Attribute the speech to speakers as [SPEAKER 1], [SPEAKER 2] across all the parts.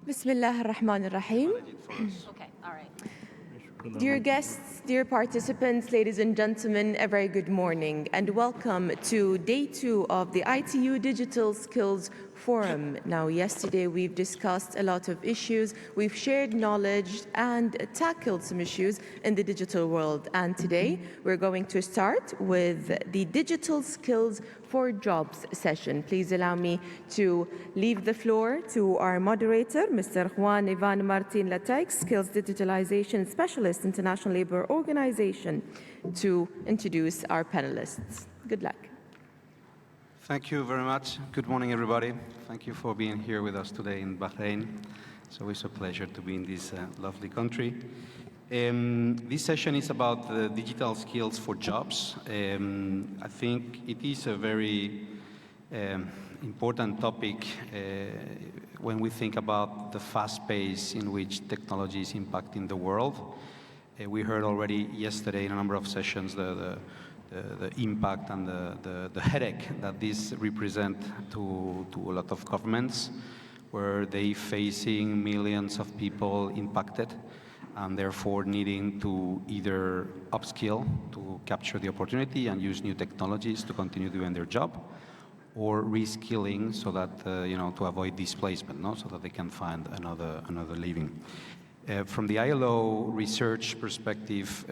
[SPEAKER 1] Bismillah ar-Rahman ar-Rahim.
[SPEAKER 2] Okay, all right.
[SPEAKER 1] Dear guests, dear participants, ladies and gentlemen, a very good morning and welcome to day 2 of the ITU Digital Skills Forum. Now, yesterday we've discussed a lot of issues, we've shared knowledge and tackled some issues in the digital world. And today we're going to start with the Digital Skills for Jobs session. Please allow me to leave the floor to our moderator, Mr. Juan Ivan Martin Lataix, Skills Digitalization Specialist, International Labour Organization, to introduce our panelists. Good luck.
[SPEAKER 3] Thank you very much. Good morning, everybody. Thank you for being here with us today in Bahrain. It's always a pleasure to be in this lovely country. This session is about the digital skills for jobs. I think it is a very important topic when we think about the fast pace in which technology is impacting the world. We heard already yesterday in a number of sessions the impact and the headache that this represent to a lot of governments, where they facing millions of people impacted and therefore needing to either upskill to capture the opportunity and use new technologies to continue doing their job, or reskilling so that to avoid displacement, so that they can find another living. From the ILO research perspective,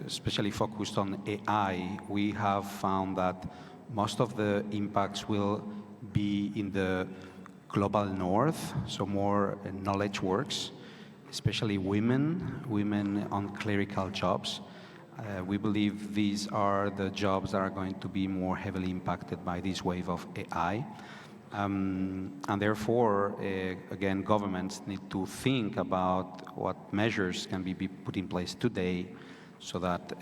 [SPEAKER 3] especially focused on AI, we have found that most of the impacts will be in the global north, so more knowledge works, especially women on clerical jobs. We believe these are the jobs that are going to be more heavily impacted by this wave of AI. And therefore, again, governments need to think about what measures can be put in place today so that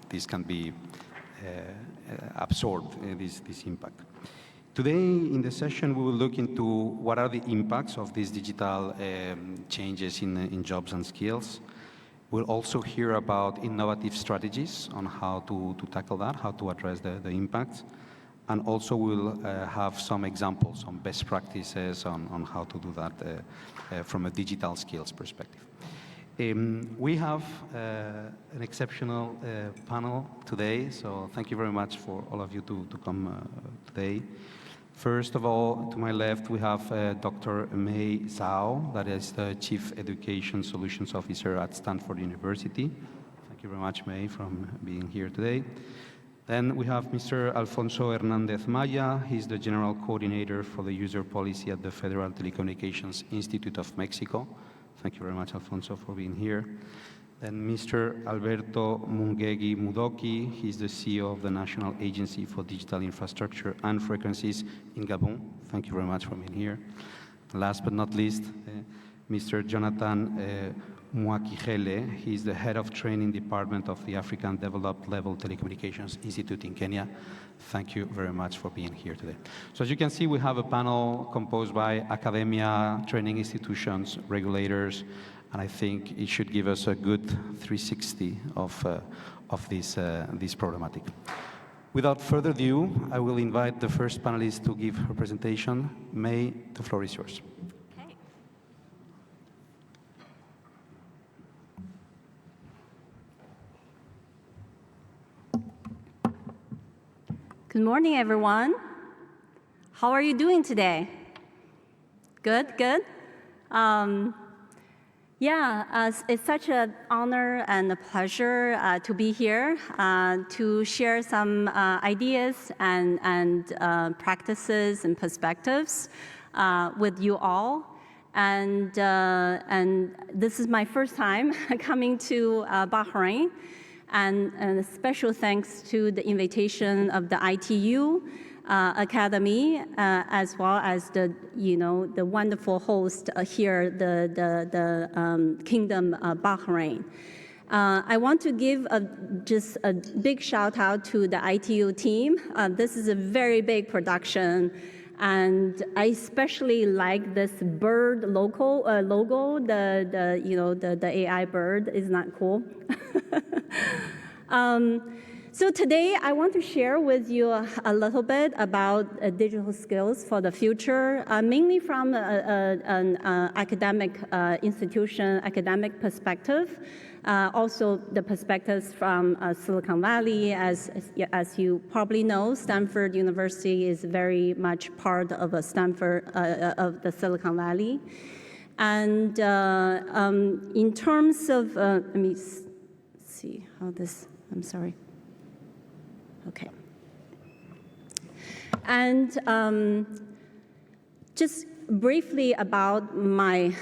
[SPEAKER 3] this can be absorbed, this impact. Today in the session we will look into what are the impacts of these digital changes in jobs and skills. We'll also hear about innovative strategies on how to tackle that, how to address the impacts. And also we'll have some examples, some best practices on how to do that from a digital skills perspective. We have an exceptional panel today, so thank you very much for all of you to come today. First of all, to my left, we have Dr. Mei Zhao, that is the Chief Education Solutions Officer at Stanford University. Thank you very much, Mei, for being here today. Then we have Mr. Alfonso Hernandez Maya. He's the General Coordinator for the User Policy at the Federal Telecommunications Institute of Mexico. Thank you very much, Alfonso, for being here. Then Mr. Alberto Mungegi Mudoki. He's the CEO of the National Agency for Digital Infrastructure and Frequencies in Gabon. Thank you very much for being here. Last but not least, Mr. Jonathan Mwakihele. He's the Head of Training Department of the African Developed Level Telecommunications Institute in Kenya. Thank you very much for being here today. So as you can see, we have a panel composed by academia, training institutions, regulators, and I think it should give us a good 360 of this problematic. Without further ado, I will invite the first panelist to give her presentation. May, the floor is yours.
[SPEAKER 2] Okay. Good morning, everyone. How are you doing today? Good, good. It's such an honor and a pleasure to be here to share some ideas and practices and perspectives with you all. And this is my first time coming to Bahrain. And a special thanks to the invitation of the ITU Academy, as well as the wonderful host here, the Kingdom Bahrain. I want to give just a big shout out to the ITU team. This is a very big production, and I especially like this bird logo. The AI bird, isn't that cool? So today, I want to share with you a little bit about digital skills for the future, mainly from an academic institution, academic perspective, also the perspectives from Silicon Valley. As you probably know, Stanford University is very much part of of the Silicon Valley. And in terms of, let me see how this, I'm sorry. Okay. And just briefly about my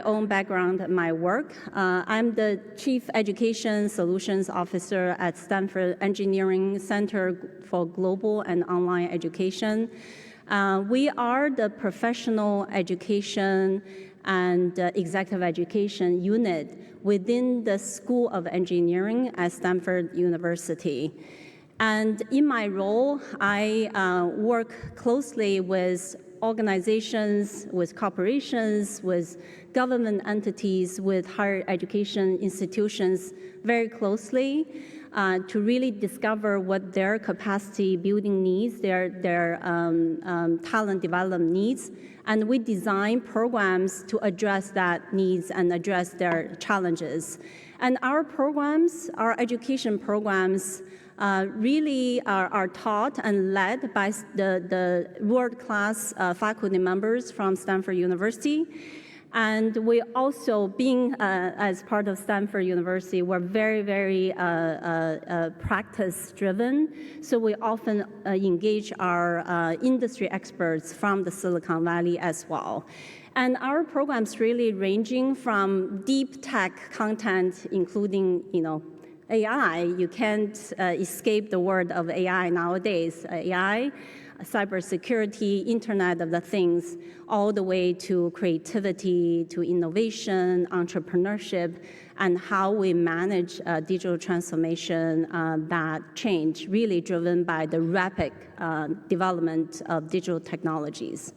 [SPEAKER 2] own background and my work. I'm the Chief Education Solutions Officer at Stanford Engineering Center for Global and Online Education. We are the professional education and executive education unit within the School of Engineering at Stanford University. And in my role, I work closely with organizations, with corporations, with government entities, with higher education institutions very closely to really discover what their capacity building needs, their talent development needs. And we design programs to address that needs and address their challenges. And our programs, our education programs, really are taught and led by the world-class faculty members from Stanford University. And we also, being as part of Stanford University, we're very, very practice-driven. So we often engage our industry experts from the Silicon Valley as well. And our programs really ranging from deep tech content, including, AI. You can't escape the word of AI nowadays. AI, cybersecurity, Internet of the Things, all the way to creativity, to innovation, entrepreneurship, and how we manage digital transformation, that change, really driven by the rapid development of digital technologies.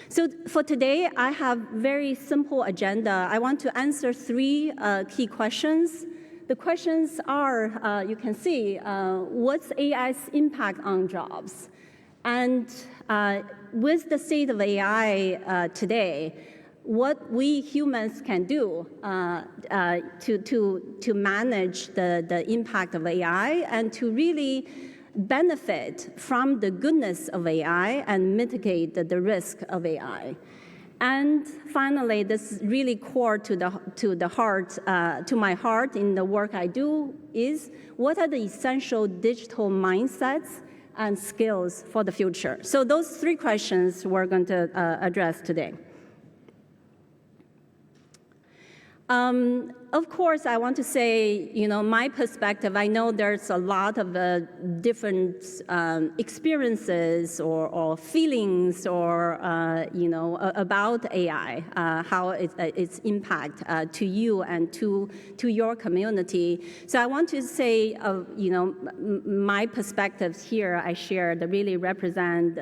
[SPEAKER 2] So for today, I have very simple agenda. I want to answer three key questions. The questions are, you can see, what's AI's impact on jobs? And with the state of AI today, what we humans can do to manage the impact of AI and to really benefit from the goodness of AI and mitigate the risk of AI. And finally, this is really core to my heart in the work I do is what are the essential digital mindsets and skills for the future? So those three questions we're going to address today. Of course, I want to say, my perspective, I know there's a lot of different experiences or feelings or, about AI, how its impact to you and to your community. So I want to say, my perspectives here I share that really represent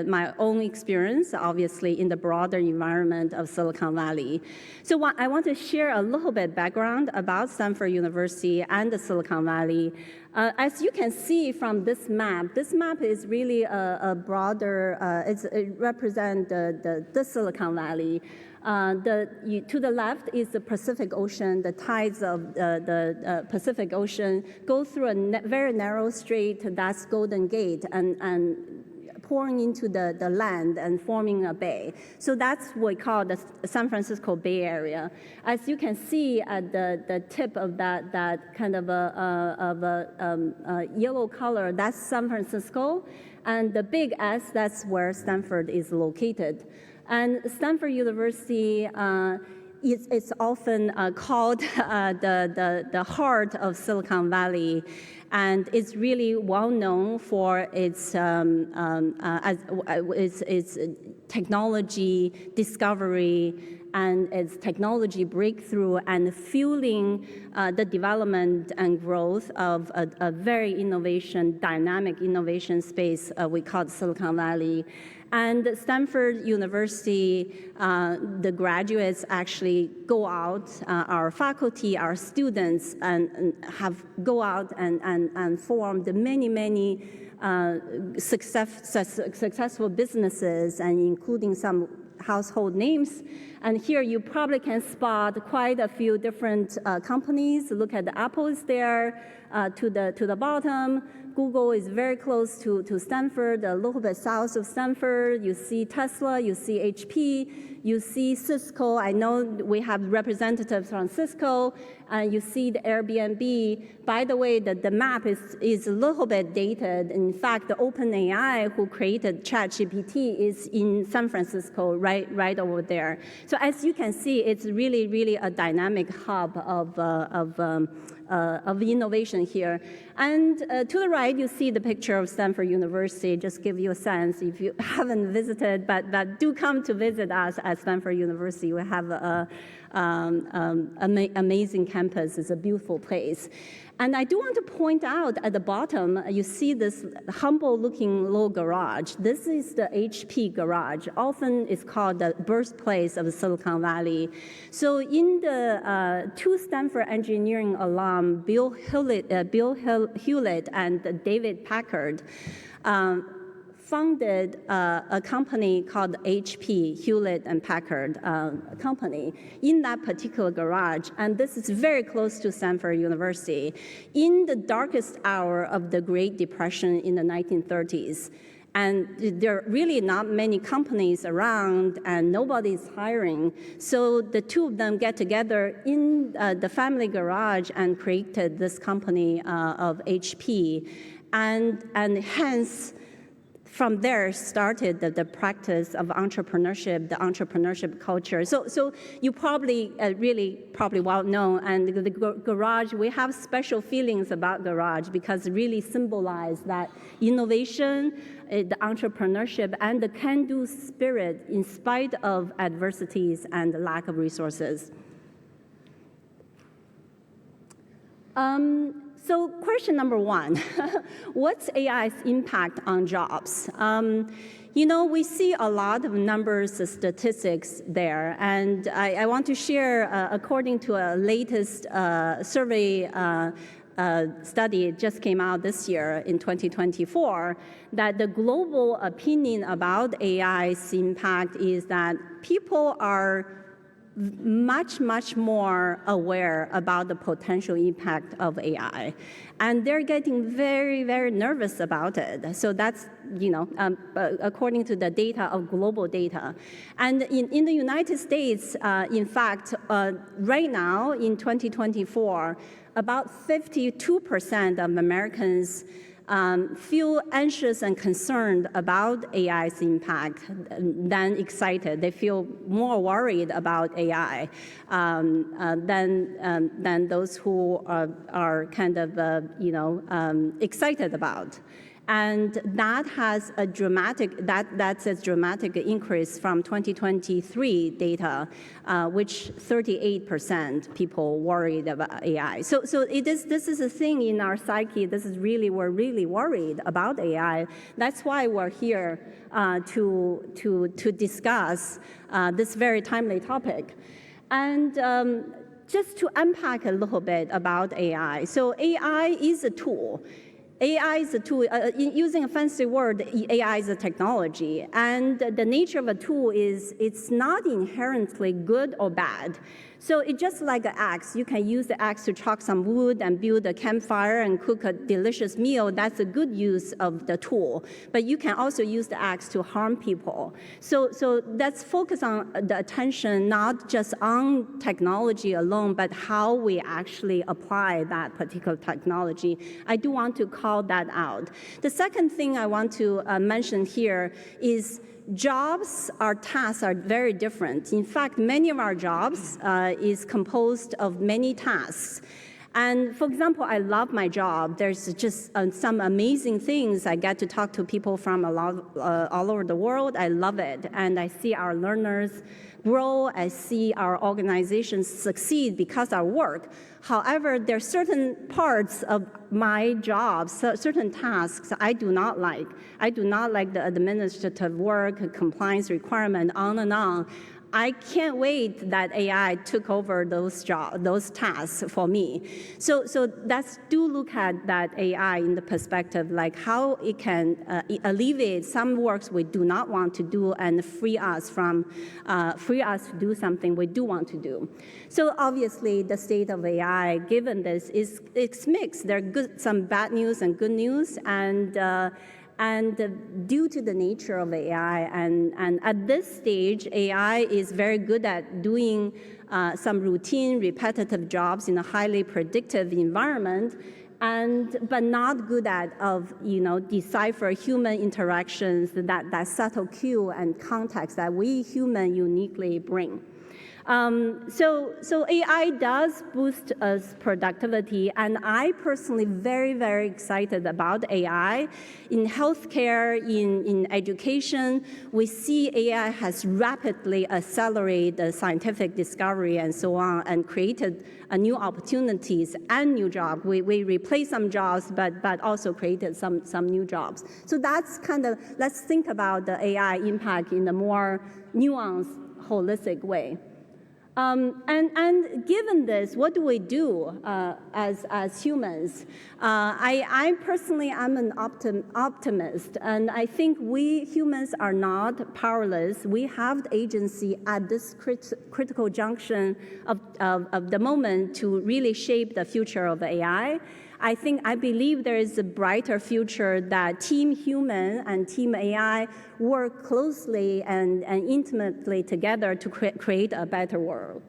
[SPEAKER 2] my own experience, obviously, in the broader environment of Silicon Valley. So I want to share a little bit background about Stanford University and the Silicon Valley. As you can see from this map is really a broader, it represents the Silicon Valley. To the left is the Pacific Ocean. The tides of the Pacific Ocean go through a very narrow strait, that's Golden Gate, and pouring into the land and forming a bay. So that's what we call the San Francisco Bay Area. As you can see at the tip of that kind of a yellow color, that's San Francisco. And the big S, that's where Stanford is located. And Stanford University it's often called the heart of Silicon Valley, and it's really well known for its technology discovery and its technology breakthrough and fueling the development and growth of a very dynamic innovation space we call Silicon Valley. And Stanford University, the graduates actually go out, our faculty, our students, and go out and form the many successful businesses, and including some household names. And here you probably can spot quite a few different companies. Look at the Apple is there to the bottom. Google is very close to Stanford, a little bit south of Stanford. You see Tesla, you see HP, you see Cisco. I know we have representatives from Cisco. You see the Airbnb. By the way, the map is a little bit dated. In fact, the OpenAI, who created ChatGPT, is in San Francisco, right over there. So as you can see, it's really a dynamic hub of innovation here. And to the right, you see the picture of Stanford University. Just give you a sense if you haven't visited, but do come to visit us at Stanford University. We have an amazing campus. It's a beautiful place. And I do want to point out at the bottom, you see this humble-looking little garage. This is the HP garage. Often it's called the birthplace of Silicon Valley. So in the two Stanford engineering alum, Bill Hewlett and David Packard, founded a company called HP, Hewlett and Packard company, in that particular garage. And this is very close to Stanford University. In the darkest hour of the Great Depression in the 1930s, and there are really not many companies around, and nobody's hiring. So the two of them get together in the family garage and created this company of HP. And hence, from there started the practice of entrepreneurship, the entrepreneurship culture. So you probably probably well know, and the garage, we have special feelings about garage because it really symbolize that innovation, the entrepreneurship, and the can-do spirit in spite of adversities and the lack of resources. So question number one, what's AI's impact on jobs? We see a lot of numbers, statistics there, and I want to share, according to a latest survey study just came out this year in 2024, that the global opinion about AI's impact is that people are much more aware about the potential impact of AI. And they're getting very nervous about it. So that's, according to the data of global data. And in the United States, in fact, right now in 2024, about 52% of Americans feel anxious and concerned about AI's impact than excited. They feel more worried about AI than those who are kind of, excited about. And that has a that's a dramatic increase from 2023 data, which 38% people worried about AI. So this is a thing in our psyche. We're really worried about AI. That's why we're here to discuss this very timely topic. And just to unpack a little bit about AI. So AI is a tool. AI is a tool, using a fancy word, AI is a technology. And the nature of a tool is it's not inherently good or bad. So it's just like an axe. You can use the axe to chop some wood and build a campfire and cook a delicious meal. That's a good use of the tool. But you can also use the axe to harm people. So let's focus on the attention not just on technology alone, but how we actually apply that particular technology. I do want to call that out. The second thing I want to mention here is jobs, our tasks are very different. In fact, many of our jobs is composed of many tasks. And for example, I love my job. There's just some amazing things. I get to talk to people from all over the world. I love it. And I see our learners grow and see our organizations succeed because of our work. However, there are certain parts of my job, certain tasks I do not like. I do not like the administrative work, compliance requirement, on and on. I can't wait that AI took over those tasks for me. So let's do look at that AI in the perspective, like how it can alleviate some works we do not want to do and free us to do something we do want to do. So obviously, the state of AI, given this, it's mixed. There are some bad news and good news, and due to the nature of AI, and at this stage, AI is very good at doing some routine, repetitive jobs in a highly predictive environment, but not good at decipher human interactions, that subtle cue and context that we human uniquely bring. So AI does boost us productivity, and I personally very, very excited about AI. In healthcare, in education, we see AI has rapidly accelerated the scientific discovery and so on, and created new opportunities and new jobs. We replaced some jobs, but also created some new jobs. So that's let's think about the AI impact in a more nuanced, holistic way. And given this, what do we do as humans? I personally am an optimist, and I think we humans are not powerless. We have the agency at this critical junction of the moment to really shape the future of AI. I believe there is a brighter future that Team Human and Team AI work closely and intimately together to create a better world.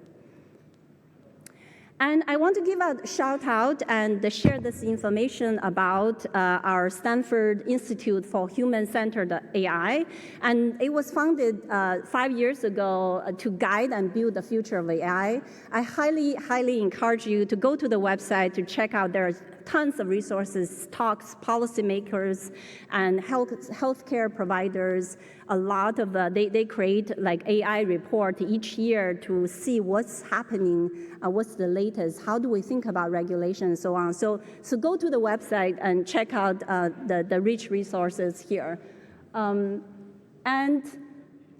[SPEAKER 2] And I want to give a shout out and share this information about our Stanford Institute for Human-Centered AI. And it was founded 5 years ago to guide and build the future of AI. I highly, highly encourage you to go to the website to check out. There's tons of resources, talks, policymakers, and healthcare providers. A lot of they create like AI report each year to see what's happening, what's the latest, how do we think about regulation, and so on. So go to the website and check out the rich resources here. And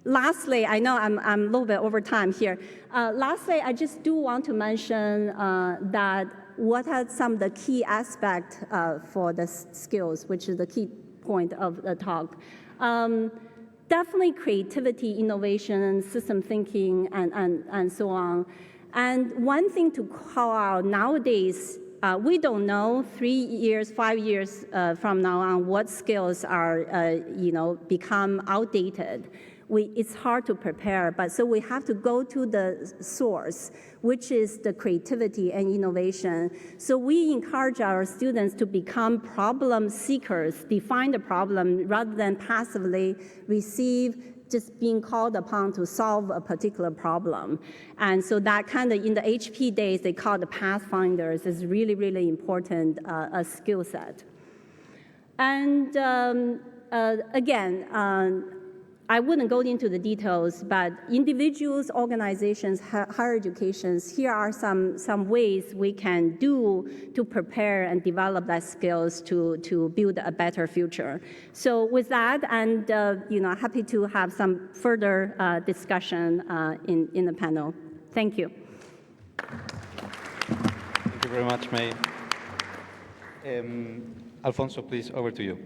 [SPEAKER 2] lastly, I know I'm a little bit over time here. Lastly, I just do want to mention that what are some of the key aspects for the skills, which is the key point of the talk. Definitely creativity, innovation, system thinking, and so on. And one thing to call out nowadays, we don't know 3 years, 5 years from now on what skills are, become outdated. It's hard to prepare, but so we have to go to the source, which is the creativity and innovation. So we encourage our students to become problem seekers, define the problem rather than passively just being called upon to solve a particular problem. And so that in the HP days, they call the pathfinders is really, really important a skill set. And again, I wouldn't go into the details, but individuals, organizations, higher educations, here are some ways we can do to prepare and develop that skills to build a better future. So with that, and happy to have some further discussion in the panel. Thank you.
[SPEAKER 3] Thank you very much, May. Alfonso, please, over to you.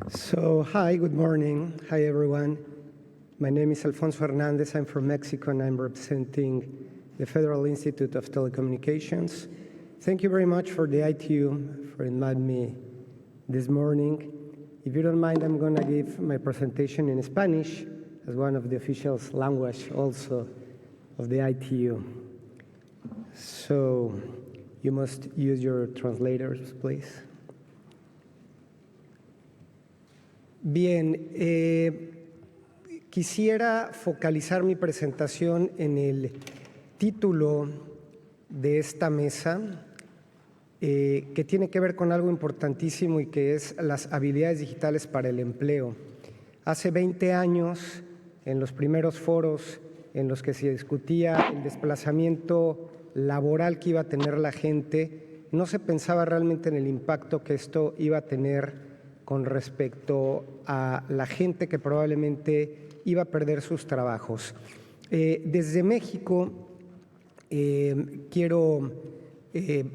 [SPEAKER 4] So, hi, good morning. Hi, everyone. My name is Alfonso Hernandez. I'm from Mexico, and I'm representing the Federal Institute of Telecommunications. Thank you very much for the ITU for inviting me this morning. If you don't mind, I'm going to give my presentation in Spanish as one of the official language also of the ITU. So, you must use your translators, please. Bien, quisiera focalizar mi presentación en el título de esta mesa, que tiene que ver con algo importantísimo y que es las habilidades digitales para el empleo. Hace 20 años, en los primeros foros en los que se discutía el desplazamiento laboral que iba a tener la gente, no se pensaba realmente en el impacto que esto iba a tener con respecto a la gente que probablemente iba a perder sus trabajos. Desde México quiero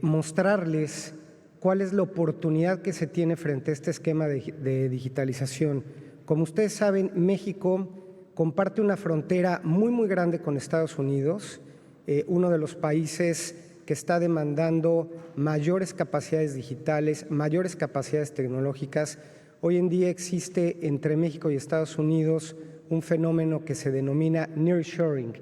[SPEAKER 4] mostrarles cuál es la oportunidad que se tiene frente a este esquema de digitalización. Como ustedes saben, México comparte una frontera muy grande con Estados Unidos, uno de los países que está demandando mayores capacidades digitales, mayores capacidades tecnológicas. Hoy en día existe entre México y Estados Unidos un fenómeno que se denomina nearshoring.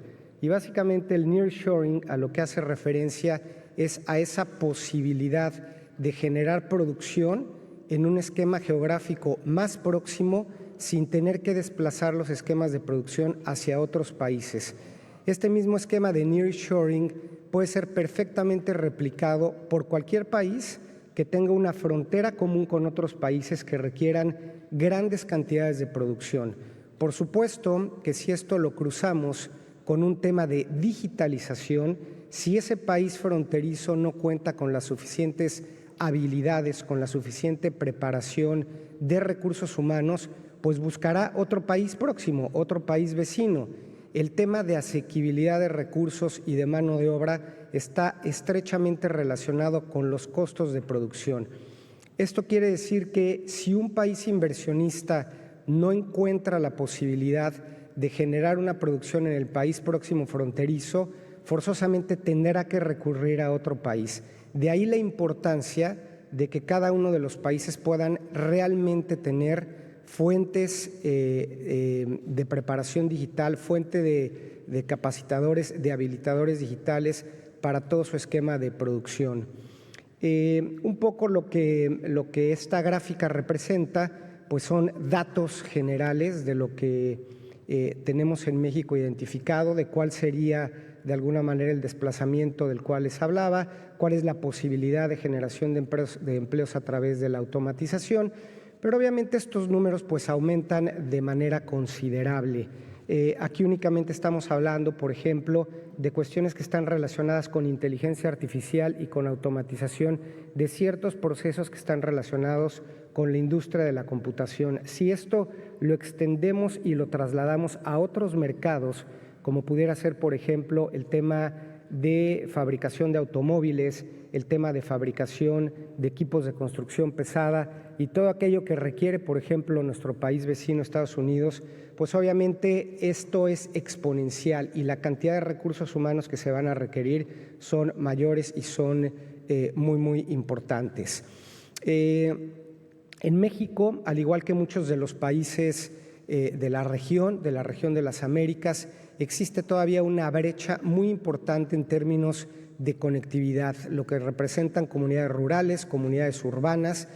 [SPEAKER 4] Y básicamente el nearshoring a lo que hace referencia es a esa posibilidad de generar producción en un esquema geográfico más próximo sin tener que desplazar los esquemas de producción hacia otros países. Este mismo esquema de nearshoring puede ser perfectamente replicado por cualquier país que tenga una frontera común con otros países que requieran grandes cantidades de producción. Por supuesto que si esto lo cruzamos con un tema de digitalización, si ese país fronterizo no cuenta con las suficientes habilidades, con la suficiente preparación de recursos humanos, pues buscará otro país próximo, otro país vecino. El tema de asequibilidad de recursos y de mano de obra está estrechamente relacionado con los costos de producción. Esto quiere decir que si un país inversionista no encuentra la posibilidad de generar una producción en el país próximo fronterizo, forzosamente tendrá que recurrir a otro país. De ahí la importancia de que cada uno de los países puedan realmente tener fuentes de preparación digital, fuente de capacitadores, de habilitadores digitales para todo su esquema de producción. Un poco lo que esta gráfica representa, pues son datos generales de lo que tenemos en México identificado, de cuál sería de alguna manera el desplazamiento del cual les hablaba, cuál es la posibilidad de generación de empleos a través de la automatización. Pero obviamente estos números pues aumentan de manera considerable. Aquí únicamente estamos hablando, por ejemplo, de cuestiones que están relacionadas con inteligencia artificial y con automatización de ciertos procesos que están relacionados con la industria de la computación. Si esto lo extendemos y lo trasladamos a otros mercados, como pudiera ser, por ejemplo, el tema de fabricación de automóviles, el tema de fabricación de equipos de construcción pesada y todo aquello que requiere, por ejemplo, nuestro país vecino, Estados Unidos, pues obviamente esto es exponencial y la cantidad de recursos humanos que se van a requerir son mayores y son muy importantes. En México, al igual que muchos de los países de la región de las Américas, existe todavía una brecha muy importante en términos de conectividad, lo que representan comunidades rurales, comunidades urbanas.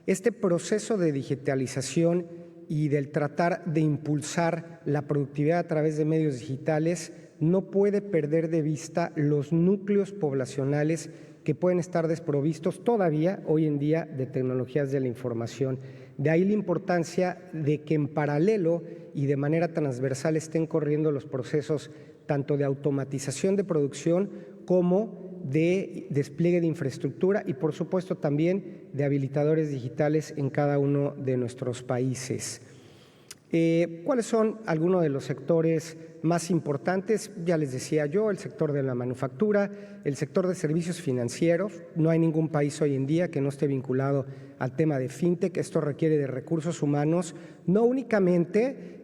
[SPEAKER 4] Este proceso de digitalización y del tratar de impulsar la productividad a través de medios digitales no puede perder de vista los núcleos poblacionales que pueden estar desprovistos todavía hoy en día de tecnologías de la información. De ahí la importancia de que en paralelo y de manera transversal estén corriendo los procesos tanto de automatización de producción como de despliegue de infraestructura y por supuesto también de habilitadores digitales en cada uno de nuestros países. ¿Cuáles son algunos de los sectores más importantes? Ya les decía yo, el sector de la manufactura, el sector de servicios financieros. No hay ningún país hoy en día que no esté vinculado al tema de fintech. Esto requiere de recursos humanos, no únicamente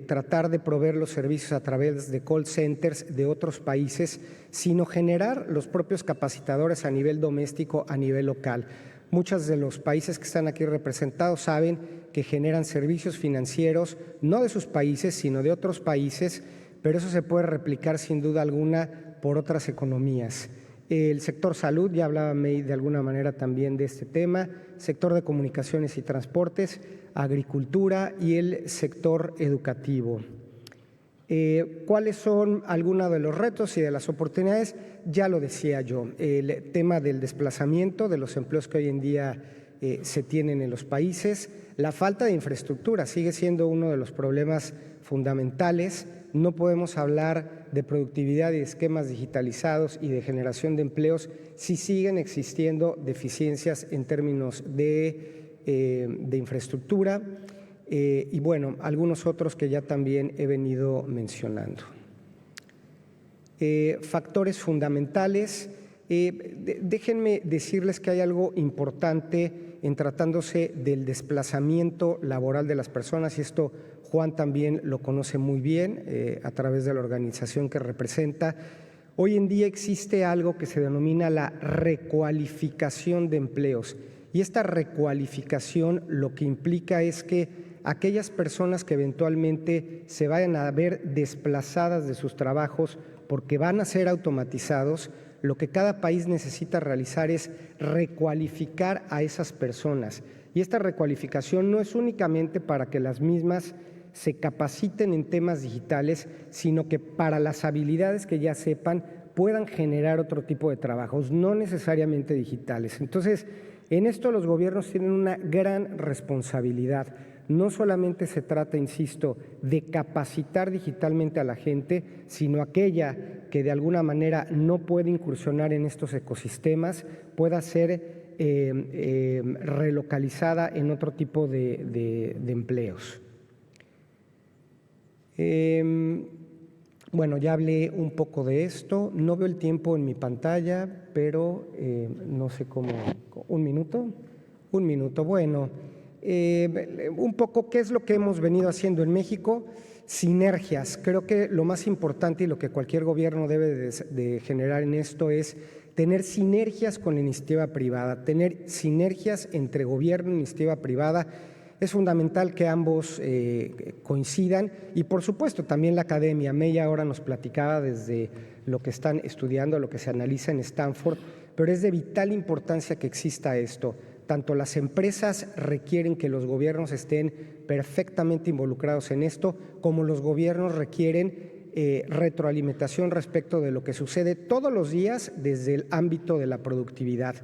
[SPEAKER 4] tratar de proveer los servicios a través de call centers de otros países, sino generar los propios capacitadores a nivel doméstico, a nivel local. Muchos de los países que están aquí representados saben que generan servicios financieros, no de sus países, sino de otros países, pero eso se puede replicar sin duda alguna por otras economías. El sector salud, ya hablaba May de alguna manera también de este tema, sector de comunicaciones y transportes, agricultura y el sector educativo. ¿Cuáles son algunos de los retos y de las oportunidades? Ya lo decía yo, el tema del desplazamiento de los empleos que hoy en día se tienen en los países, la falta de infraestructura sigue siendo uno de los problemas fundamentales. No podemos hablar de productividad y de esquemas digitalizados y de generación de empleos si siguen existiendo deficiencias en términos de infraestructura. Y bueno, algunos otros que ya también he venido mencionando. Factores fundamentales. Déjenme decirles que hay algo importante en tratándose del desplazamiento laboral de las personas, y esto Juan también lo conoce muy bien a través de la organización que representa. Hoy en día existe algo que se denomina la recualificación de empleos, y esta recualificación lo que implica es que aquellas personas que eventualmente se vayan a ver desplazadas de sus trabajos porque van a ser automatizados, lo que cada país necesita realizar es recualificar a esas personas. Y esta recualificación no es únicamente para que las mismas se capaciten en temas digitales, sino que para las habilidades que ya sepan puedan generar otro tipo de trabajos, no necesariamente digitales. Entonces, en esto los gobiernos tienen una gran responsabilidad. No solamente se trata, insisto, de capacitar digitalmente a la gente, sino aquella que de alguna manera no puede incursionar en estos ecosistemas pueda ser relocalizada en otro tipo de empleos. Bueno, ya hablé un poco de esto. No veo el tiempo en mi pantalla, pero no sé cómo. ¿Un minuto? Un minuto. Bueno. Un poco qué es lo que hemos venido haciendo en México. Sinergias. Creo que lo más importante y lo que cualquier gobierno debe de generar en esto es tener sinergias con la iniciativa privada, tener sinergias entre gobierno e iniciativa privada. Es fundamental que ambos coincidan y, por supuesto, también la academia. Meya ahora nos platicaba desde lo que están estudiando, lo que se analiza en Stanford, pero es de vital importancia que exista esto. Tanto las empresas requieren que los gobiernos estén perfectamente involucrados en esto, como los gobiernos requieren retroalimentación respecto de lo que sucede todos los días desde el ámbito de la productividad.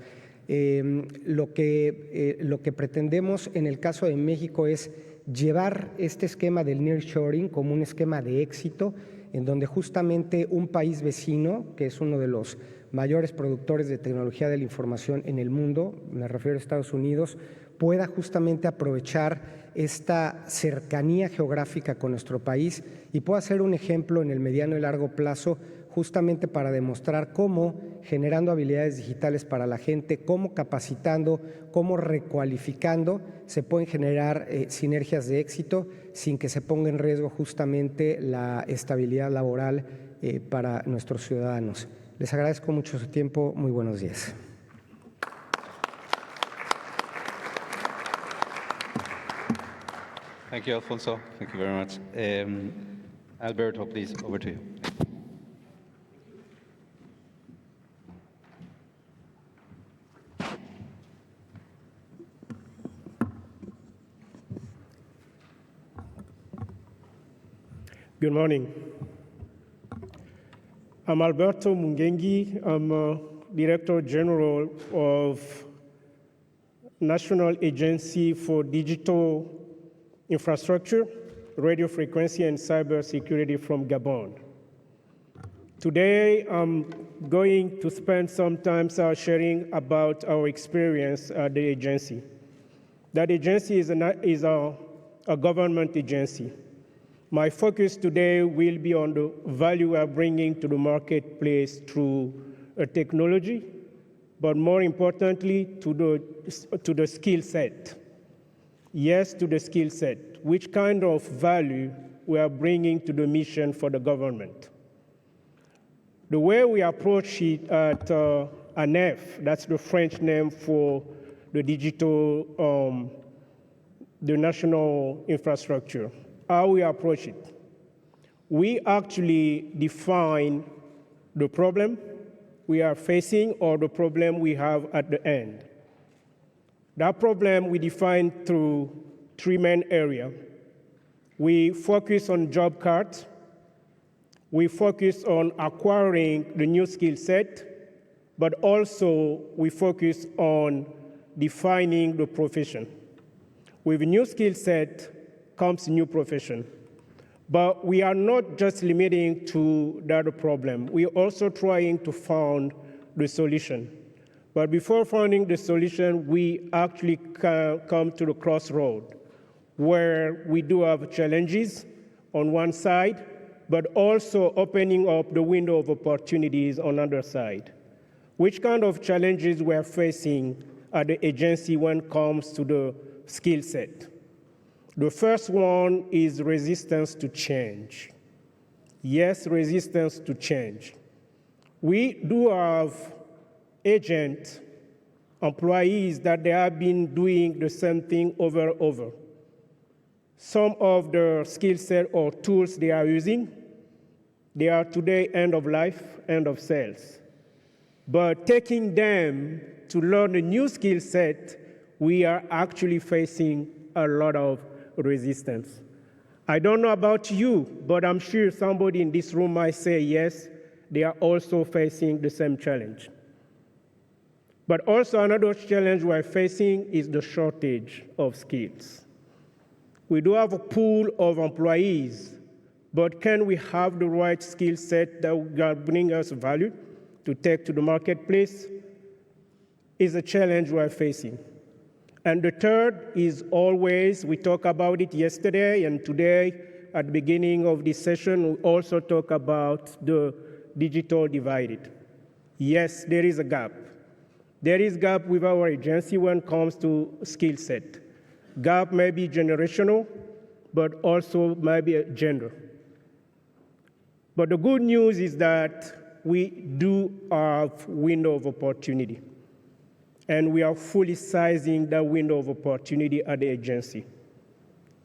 [SPEAKER 4] Lo que pretendemos en el caso de México es llevar este esquema del nearshoring como un esquema de éxito, en donde justamente un país vecino, que es uno de los mayores productores de tecnología de la información en el mundo, me refiero a Estados Unidos, pueda justamente aprovechar esta cercanía geográfica con nuestro país y pueda ser un ejemplo en el mediano y largo plazo, justamente para demostrar cómo generando habilidades digitales para la gente, cómo capacitando, cómo recualificando, se pueden generar sinergias de éxito sin que se ponga en riesgo justamente la estabilidad laboral para nuestros ciudadanos. Les agradezco mucho su tiempo. Muy buenos días.
[SPEAKER 3] Thank you, Alfonso. Thank you very much. Alberto, please, over to you.
[SPEAKER 5] Good morning. I'm Alberto Mungengi. I'm Director General of National Agency for Digital Infrastructure, Radio Frequency, and Cybersecurity from Gabon. Today, I'm going to spend some time sharing about our experience at the agency. That agency is a government agency. My focus today will be on the value we are bringing to the marketplace through technology, but more importantly, to the skill set. Yes, to the skill set. Which kind of value we are bringing to the mission for the government. The way we approach it at ANEF, that's the French name for the digital, the national infrastructure. How we approach it. We actually define the problem we are facing or the problem we have at the end. That problem we define through three main areas. We focus on job cards, We focus on acquiring the new skill set, but also we focus on defining the profession. With a new skill set comes new profession. But we are not just limiting to that problem. We are also trying to find the solution. But before finding the solution, we actually come to the crossroad where we do have challenges on one side, but also opening up the window of opportunities on the other side. Which kind of challenges we're facing at the agency when it comes to the skill set? The first one is resistance to change. Yes, resistance to change. We do have agents, employees that they have been doing the same thing over and over. Some of the skill set or tools they are using, they are today end of life, end of sales. But taking them to learn a new skill set, we are actually facing a lot of resistance. I don't know about you, but I'm sure somebody in this room might say yes, they are also facing the same challenge. But also another challenge we're facing is the shortage of skills. We do have a pool of employees, but can we have the right skill set that will bring us value to take to the marketplace? Is a challenge we're facing. And the third is always, we talked about it yesterday and today at the beginning of this session, we also talk about the digital divide. Yes, there is a gap. There is a gap with our agency when it comes to skill set. Gap may be generational, but also may be gender. But the good news is that we do have window of opportunity. And we are fully sizing that window of opportunity at the agency.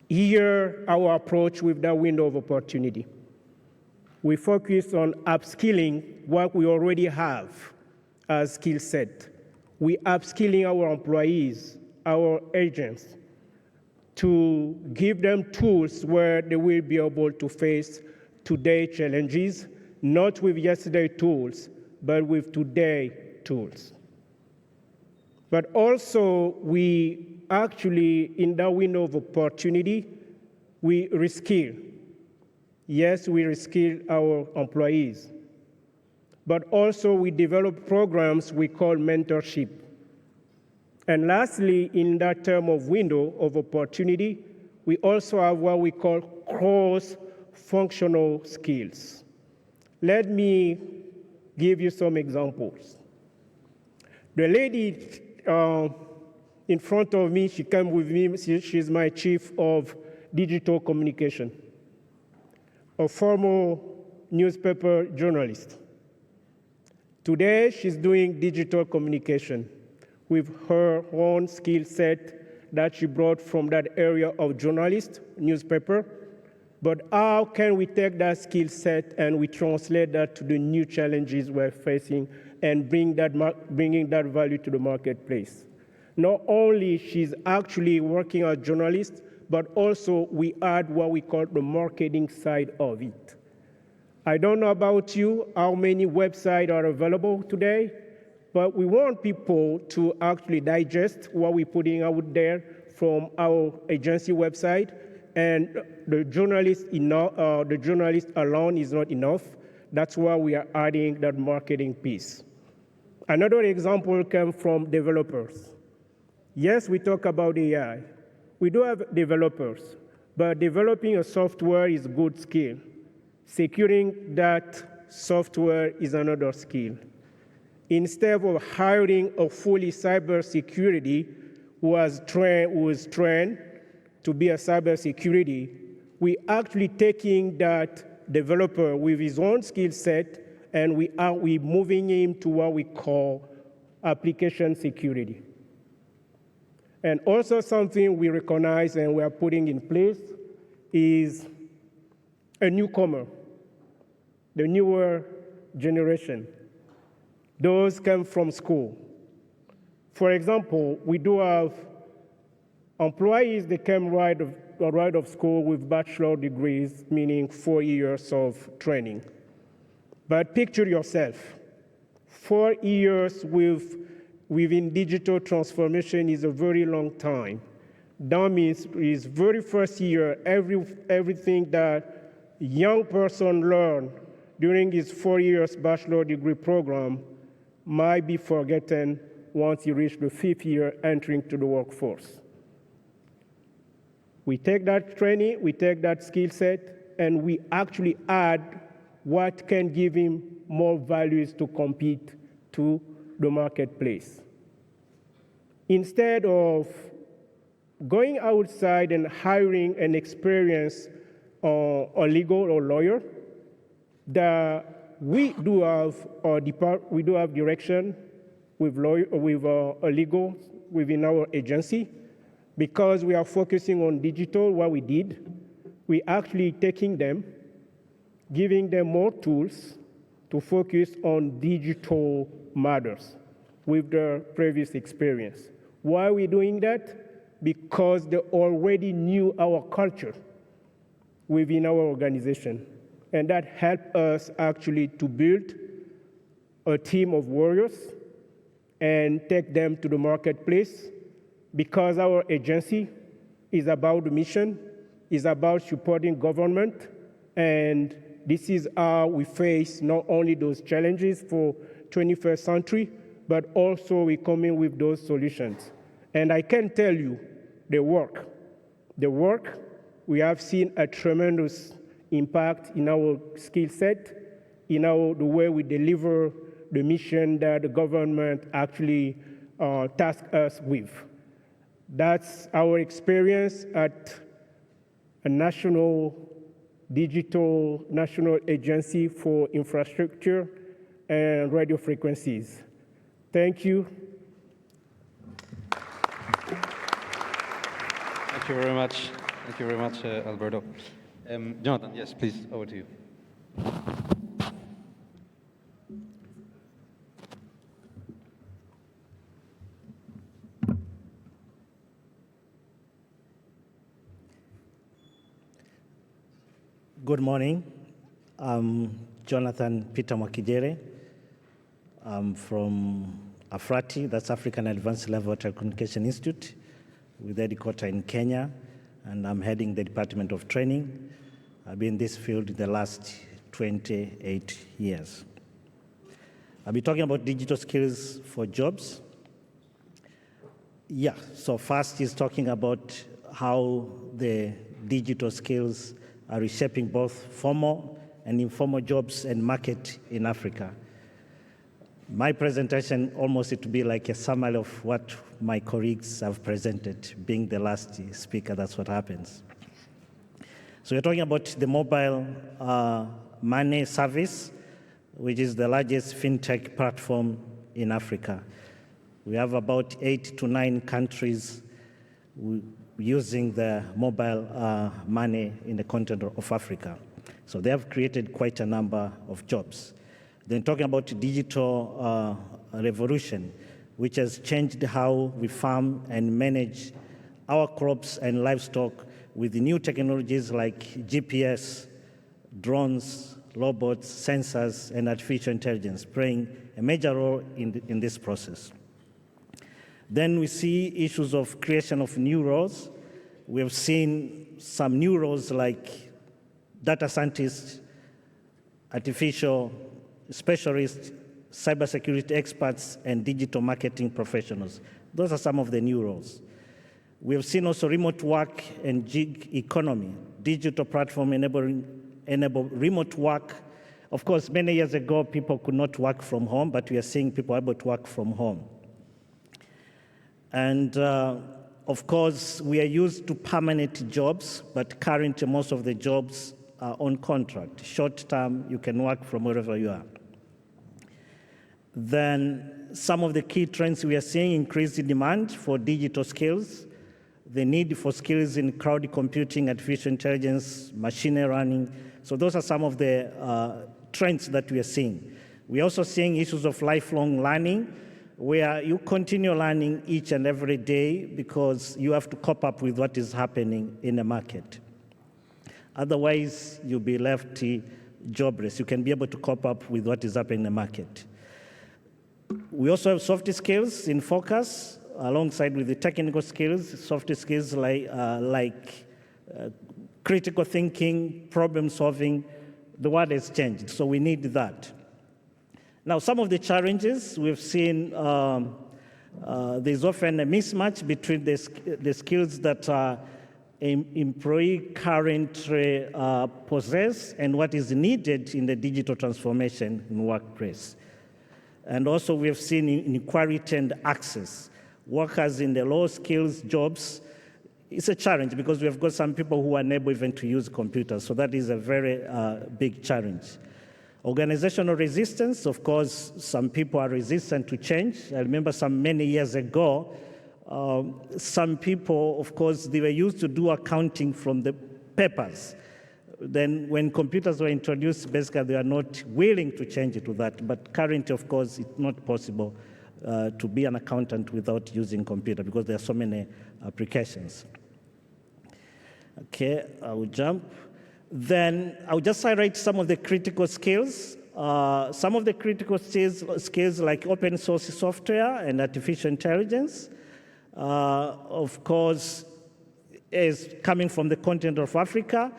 [SPEAKER 5] Here, our approach with that window of opportunity. We focus on upskilling what we already have as skill set. We upskilling our employees, our agents, to give them tools where they will be able to face today's challenges, not with yesterday's tools, but with today's tools. But also, we actually, in that window of opportunity, we reskill. Yes, we reskill our employees. But also, we develop programs we call mentorship. And lastly, in that term of window of opportunity, we also have what we call cross-functional skills. Let me give you some examples. The lady in front of me, she came with me, she's my chief of digital communication, a former newspaper journalist. Today, she's doing digital communication with her own skill set that she brought from that area of journalist, newspaper. But how can we take that skill set and we translate that to the new challenges we're facing and bringing that value to the marketplace? Not only she's actually working as a journalist, but also we add what we call the marketing side of it. I don't know about you, how many websites are available today, but we want people to actually digest what we're putting out there from our agency website, and the journalist alone is not enough. That's why we are adding that marketing piece. Another example came from developers. Yes, we talk about AI. We do have developers, but developing a software is a good skill. Securing that software is another skill. Instead of hiring a fully cybersecurity who is trained to be a cybersecurity, we actually taking that developer with his own skill set and we moving him to what we call application security. And also something we recognize and we are putting in place is a newcomer, the newer generation. Those come from school. For example, we do have Employees, they came right of school with bachelor degrees, meaning 4 years of training. But picture yourself, 4 years within digital transformation is a very long time. That means his very first year, everything that young person learned during his 4 years bachelor degree program might be forgotten once he reached the 5th year entering to the workforce. We take that training, we take that skill set, and we actually add what can give him more values to compete to the marketplace. Instead of going outside and hiring an experienced or legal or lawyer, we do have direction with a legal within our agency. Because we are focusing on digital, what we did, we actually taking them, giving them more tools to focus on digital matters with their previous experience. Why are we doing that? Because they already knew our culture within our organization. And that helped us actually to build a team of warriors and take them to the marketplace, because our agency is about the mission, is about supporting government, and this is how we face not only those challenges for 21st century, but also we come in with those solutions. And I can tell you, they work. We have seen a tremendous impact in our skill set, in the way we deliver the mission that the government actually tasked us with. That's our experience at a digital national agency for infrastructure and radio frequencies. Thank you.
[SPEAKER 3] Thank you very much. Thank you very much, Alberto. Jonathan, yes, please, over to you.
[SPEAKER 6] Good morning. I'm Jonathan Peter Mwakijere. I'm from AFRATI, that's African Advanced Level Telecommunication Institute, with headquarters in Kenya, and I'm heading the Department of Training. I've been in this field in the last 28 years. I'll be talking about digital skills for jobs. Yeah, so first is talking about how the digital skills are reshaping both formal and informal jobs and market in Africa. My presentation almost to be like a summary of what my colleagues have presented. Being the last speaker, that's what happens. So we're talking about the mobile money service, which is the largest fintech platform in Africa. We have about 8 to 9 countries using the mobile money in the continent of Africa. So they have created quite a number of jobs. Then talking about digital revolution, which has changed how we farm and manage our crops and livestock with the new technologies like GPS, drones, robots, sensors, and artificial intelligence playing a major role in this process. Then we see issues of creation of new roles. We have seen some new roles like data scientists, artificial specialists, cybersecurity experts, and digital marketing professionals. Those are some of the new roles. We have seen also remote work and gig economy, digital platform enable remote work. Of course, many years ago, people could not work from home, but we are seeing people able to work from home. And of course, we are used to permanent jobs, but currently most of the jobs are on contract. Short term, you can work from wherever you are. Then some of the key trends we are seeing: increased demand for digital skills, the need for skills in cloud computing, artificial intelligence, machine learning. So those are some of the trends that we are seeing. We are also seeing issues of lifelong learning, where you continue learning each and every day because you have to cope up with what is happening in the market. Otherwise, you'll be left jobless. You can be able to cope up with what is happening in the market. We also have soft skills in focus, alongside with the technical skills. Soft skills like critical thinking, problem solving. The world has changed, so we need that. Now, some of the challenges we've seen, there's often a mismatch between the skills that employee currently possess and what is needed in the digital transformation in workplace. And also we have seen inequality and access. Workers in the low skills jobs, it's a challenge because we have got some people who are unable even to use computers. So that is a very big challenge. Organizational resistance, of course, some people are resistant to change. I remember many years ago, some people, of course, they were used to do accounting from the papers. Then when computers were introduced, basically they are not willing to change to that. But currently, of course, it's not possible to be an accountant without using computer because there are so many applications. Okay, I will jump. Then I'll just highlight some of the critical skills. Some of the critical skills like open source software and artificial intelligence, of course, is coming from the continent of Africa.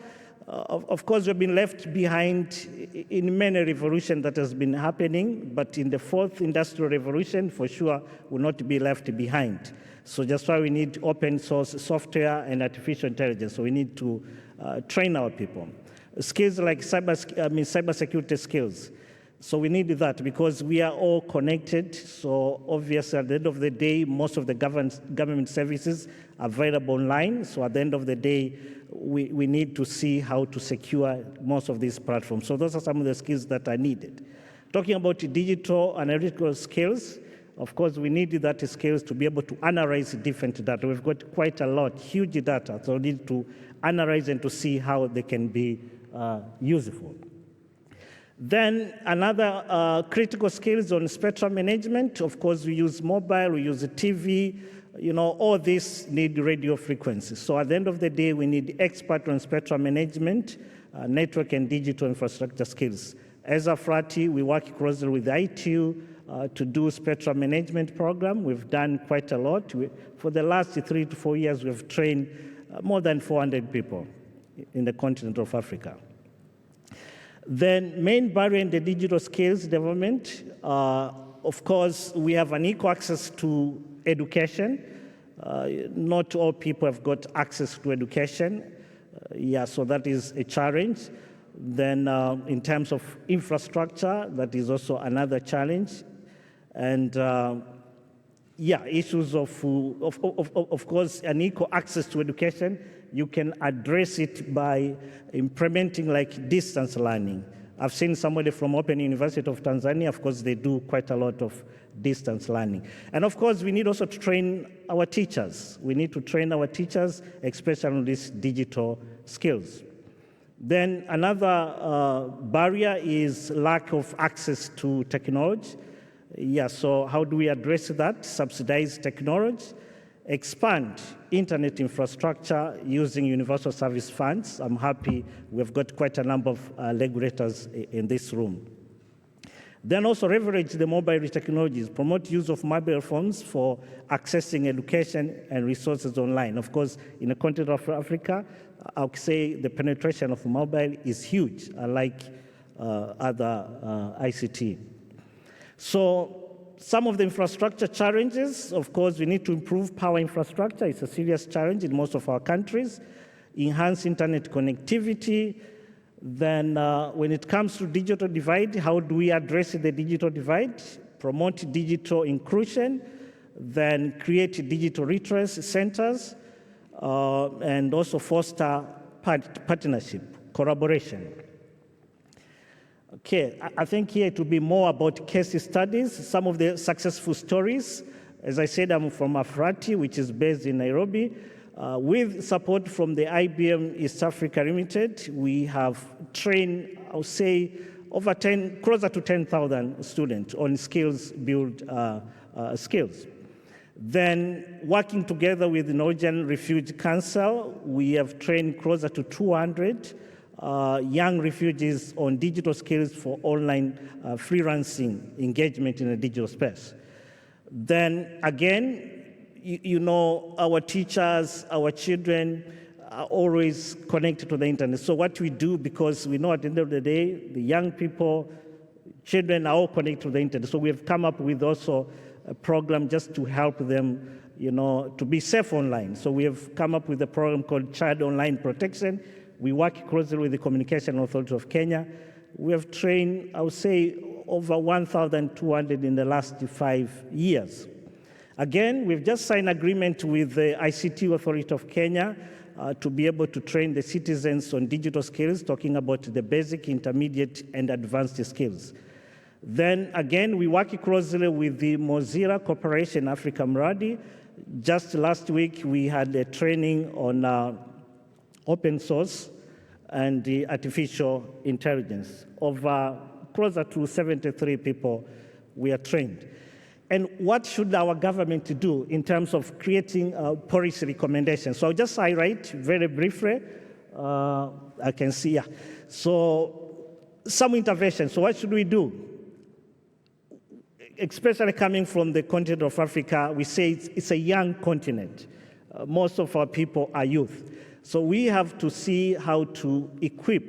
[SPEAKER 6] Of course, we've been left behind in many revolutions that has been happening, but in the fourth industrial revolution, for sure, will not be left behind. So that's why we need open source software and artificial intelligence. So we need to train our people. Skills like cybersecurity skills. So we need that because we are all connected. So obviously, at the end of the day, most of the government services are available online. So at the end of the day, we need to see how to secure most of these platforms. So those are some of the skills that are needed. Talking about digital analytical skills, of course, we need that skills to be able to analyze different data. We've got quite a lot, huge data, so we need to analyze and to see how they can be useful. Then another critical skills on spectrum management. Of course, we use mobile, we use TV, all this need radio frequencies. So at the end of the day, we need expert on spectrum management, network and digital infrastructure skills. As a FRATI, we work closely with ITU to do spectrum management program. We've done quite a lot. For the last 3 to 4 years, we've trained more than 400 people in the continent of Africa. Then main barrier in the digital skills development, of course, we have an equal access to education. Not all people have got access to education. So that is a challenge. Then in terms of infrastructure, that is also another challenge. And issues of course, an equal access to education, you can address it by implementing like distance learning. I've seen somebody from Open University of Tanzania, of course, they do quite a lot of distance learning. And of course, we need also to train our teachers. We need to train our teachers, especially on these digital skills. Then another barrier is lack of access to technology. So how do we address that? Subsidize technology, expand internet infrastructure using universal service funds. I'm happy we've got quite a number of regulators in this room. Then also leverage the mobile technologies, promote use of mobile phones for accessing education and resources online. Of course, in the continent of Africa, I would say the penetration of mobile is huge, unlike other ICT. So some of the infrastructure challenges, of course, we need to improve power infrastructure. It's a serious challenge in most of our countries. Enhance internet connectivity. Then when it comes to digital divide, how do we address the digital divide? Promote digital inclusion. Then create digital literacy centers. And also foster partnership, collaboration. Okay, I think here it will be more about case studies, some of the successful stories. As I said, I'm from Afrati, which is based in Nairobi. With support from the IBM East Africa Limited, we have trained, I would say, closer to 10,000 students on skills build skills. Then, working together with the Norwegian Refugee Council, we have trained closer to 200 young refugees on digital skills for online freelancing engagement in the digital space. Then again, you know, our teachers, our children are always connected to the internet. So what we do, because we know at the end of the day, the young people, children are all connected to the internet. So we have come up with also a program just to help them, you know, to be safe online. So we have come up with a program called Child Online Protection. We work closely with the Communication Authority of Kenya. We have trained, I would say, over 1,200 in the last 5 years. Again, we've just signed an agreement with the ICT Authority of Kenya to be able to train the citizens on digital skills, talking about the basic, intermediate, and advanced skills. Then again, we work closely with the Mozilla Corporation Africa Mradi. Just last week, we had a training on open source and the artificial intelligence. Over closer to 73 people we are trained. And what should our government do in terms of creating policy recommendations? So I'll just highlight very briefly. I can see, yeah. So some intervention. So what should we do? Especially coming from the continent of Africa, we say it's a young continent. Most of our people are youth. So we have to see how to equip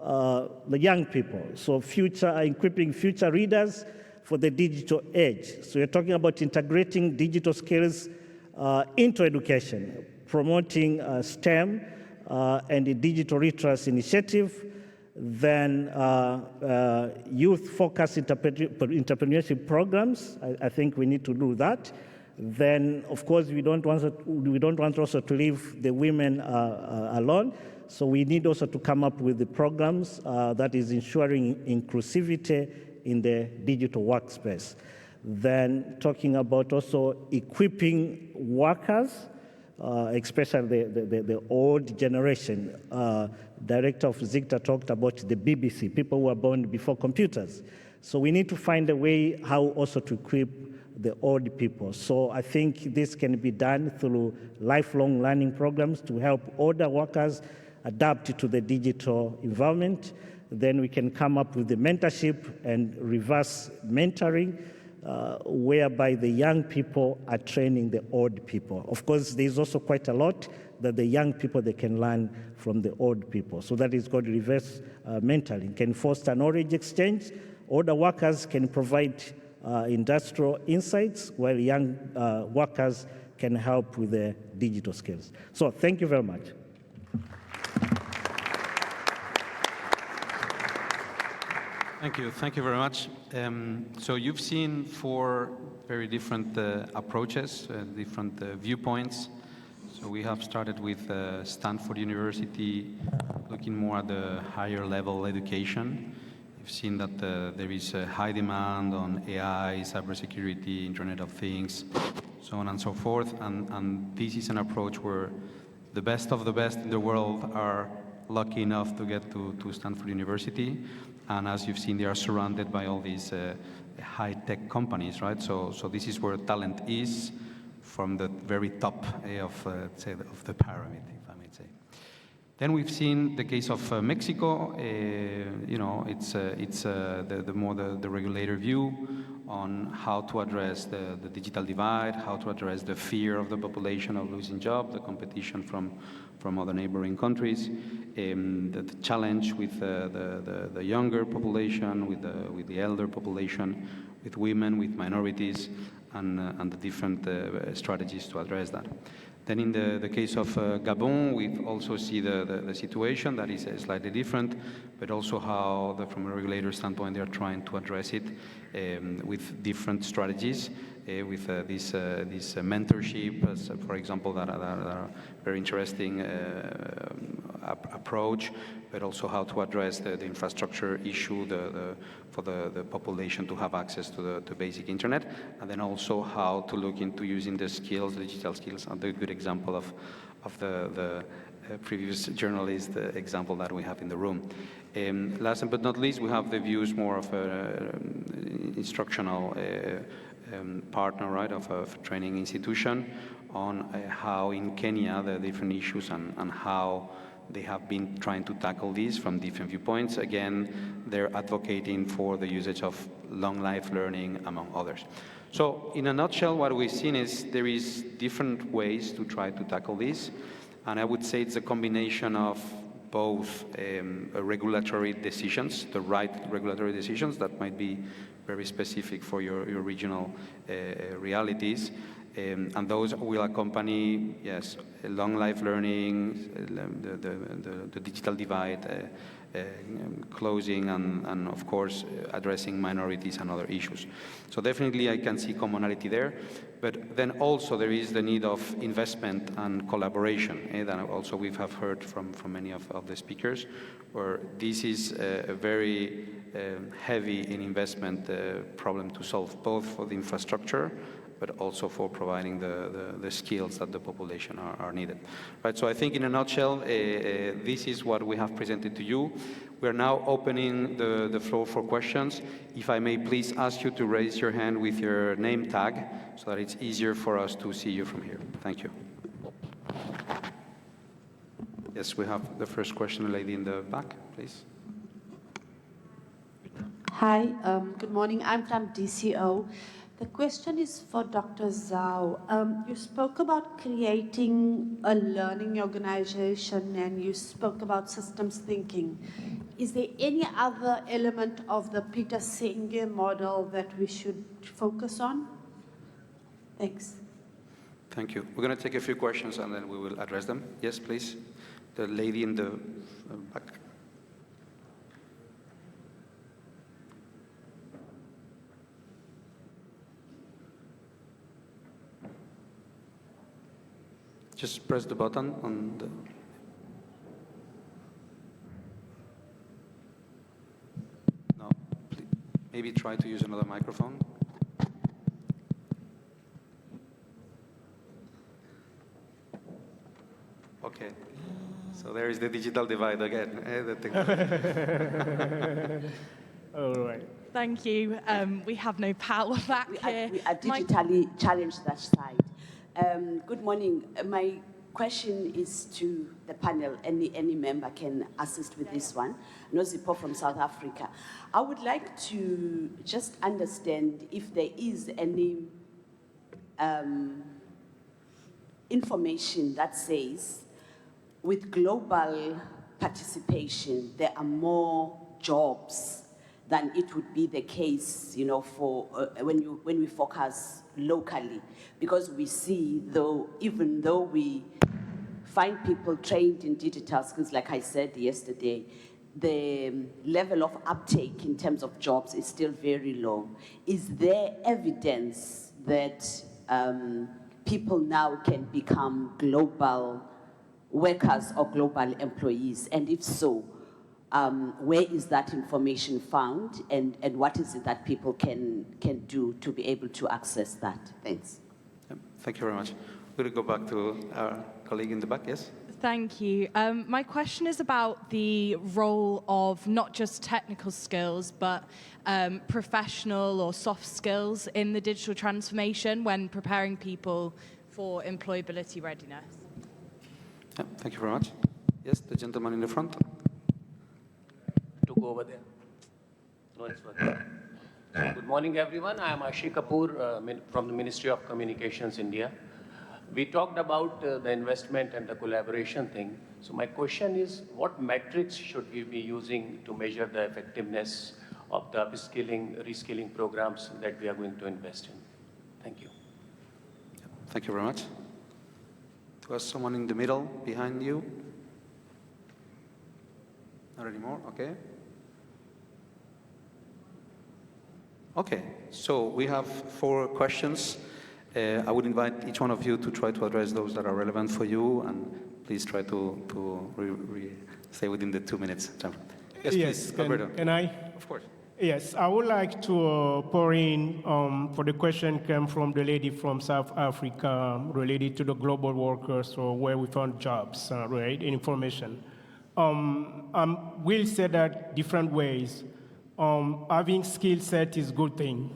[SPEAKER 6] the young people. So equipping future leaders for the digital age. So you're talking about integrating digital skills into education, promoting STEM and the digital literacy initiative, then youth-focused entrepreneurship programs. I think we need to do that. Then, of course, we don't want also to leave the women alone. So we need also to come up with the programs that is ensuring inclusivity in the digital workspace. Then talking about also equipping workers, especially the old generation. Director of ZICTA talked about the BBC, people who were born before computers. So we need to find a way how also to equip the old people. So I think this can be done through lifelong learning programs to help older workers adapt to the digital environment. Then we can come up with the mentorship and reverse mentoring, whereby the young people are training the old people. Of course, there's also quite a lot that the young people, they can learn from the old people. So that is called reverse mentoring, can foster knowledge exchange. Older workers can provide industrial insights, while young workers can help with the digital skills. So thank you very much.
[SPEAKER 3] Thank you very much. So you've seen 4 very different approaches, different viewpoints. So we have started with Stanford University, looking more at the higher level education. You've seen that there is a high demand on AI, cybersecurity, Internet of Things, so on and so forth. And this is an approach where the best of the best in the world are lucky enough to get to Stanford University. And as you've seen, they are surrounded by all these high-tech companies, right? So this is where talent is, from the very top of the pyramid, if I may say. Then we've seen the case of Mexico. You know, it's the more the regulator view on how to address the digital divide, how to address the fear of the population of losing jobs, the competition from other neighboring countries, the challenge with the younger population, with the elder population, with women, with minorities, and the different strategies to address that. Then in the case of Gabon, we also see the situation that is slightly different, but also how, from a regulator standpoint, they are trying to address it with different strategies, with this mentorship, as, for example, that are very interesting approach, but also how to address the infrastructure issue for the population to have access to the basic internet, and then also how to look into using the skills, digital skills, and the good example of the previous journalist example that we have in the room. Last but not least, we have the views more of instructional partner, right, of a training institution on how in Kenya the different issues and how they have been trying to tackle these from different viewpoints. Again, they're advocating for the usage of long life learning, among others. So in a nutshell, what we've seen is there is different ways to try to tackle this. And I would say it's a combination of both regulatory decisions, the right regulatory decisions that might be very specific for your regional realities, and those will accompany, yes, long life learning, the digital divide, closing, and of course addressing minorities and other issues. So definitely I can see commonality there, but then also there is the need of investment and collaboration, that also we have heard from many of the speakers, where this is a very heavy in investment problem to solve, both for the infrastructure but also for providing the skills that the population are needed. Right, so I think in a nutshell, this is what we have presented to you. We are now opening the floor for questions. If I may please ask you to raise your hand with your name tag so that it's easier for us to see you from here. Thank you. Yes, we have the first question, a lady in the back, please.
[SPEAKER 7] Hi, good morning. I'm from DCO. The question is for Dr. Zhao. You spoke about creating a learning organization and you spoke about systems thinking. Is there any other element of the Peter Senge model that we should focus on? Thanks.
[SPEAKER 3] Thank you. We're going to take a few questions and then we will address them. Yes, please. The lady in the back. Just press the button on the... No, please. Maybe try to use another microphone. Okay, so there is the digital divide again.
[SPEAKER 5] All right.
[SPEAKER 8] Thank you. We have no power back here.
[SPEAKER 9] We are digitally challenged that side. Good morning. My question is to the panel. Any member can assist with this one. Nozipo from South Africa. I would like to just understand if there is any information that says with global participation, there are more jobs than it would be the case, you know, for when we focus locally, because we see, even though we find people trained in digital skills, like I said yesterday, the level of uptake in terms of jobs is still very low. Is there evidence that people now can become global workers or global employees? And if so, where is that information found, and what is it that people can do to be able to access that? Thanks.
[SPEAKER 3] Thank you very much. We're going to go back to our colleague in the back, yes?
[SPEAKER 8] Thank you. My question is about the role of not just technical skills, but professional or soft skills in the digital transformation when preparing people for employability readiness.
[SPEAKER 3] Yeah, thank you very much. Yes, the gentleman in the front.
[SPEAKER 10] To go over there. No, it's working. Good morning, everyone. I am Ashi Kapoor from the Ministry of Communications, India. We talked about the investment and the collaboration thing. So my question is, what metrics should we be using to measure the effectiveness of the upskilling, reskilling programs that we are going to invest in? Thank you.
[SPEAKER 3] Thank you very much. Was someone in the middle behind you? Not anymore, okay. Okay, so we have 4 questions. I would invite each one of you to try to address those that are relevant for you, and please try to stay within the 2 minutes. Yes,
[SPEAKER 5] yes,
[SPEAKER 3] please, Alberto.
[SPEAKER 5] Can I?
[SPEAKER 3] Of course.
[SPEAKER 5] Yes, I would like to pour in for the question came from the lady from South Africa related to the global workers or where we found jobs, right, information. We'll say that different ways. Having skill set is a good thing.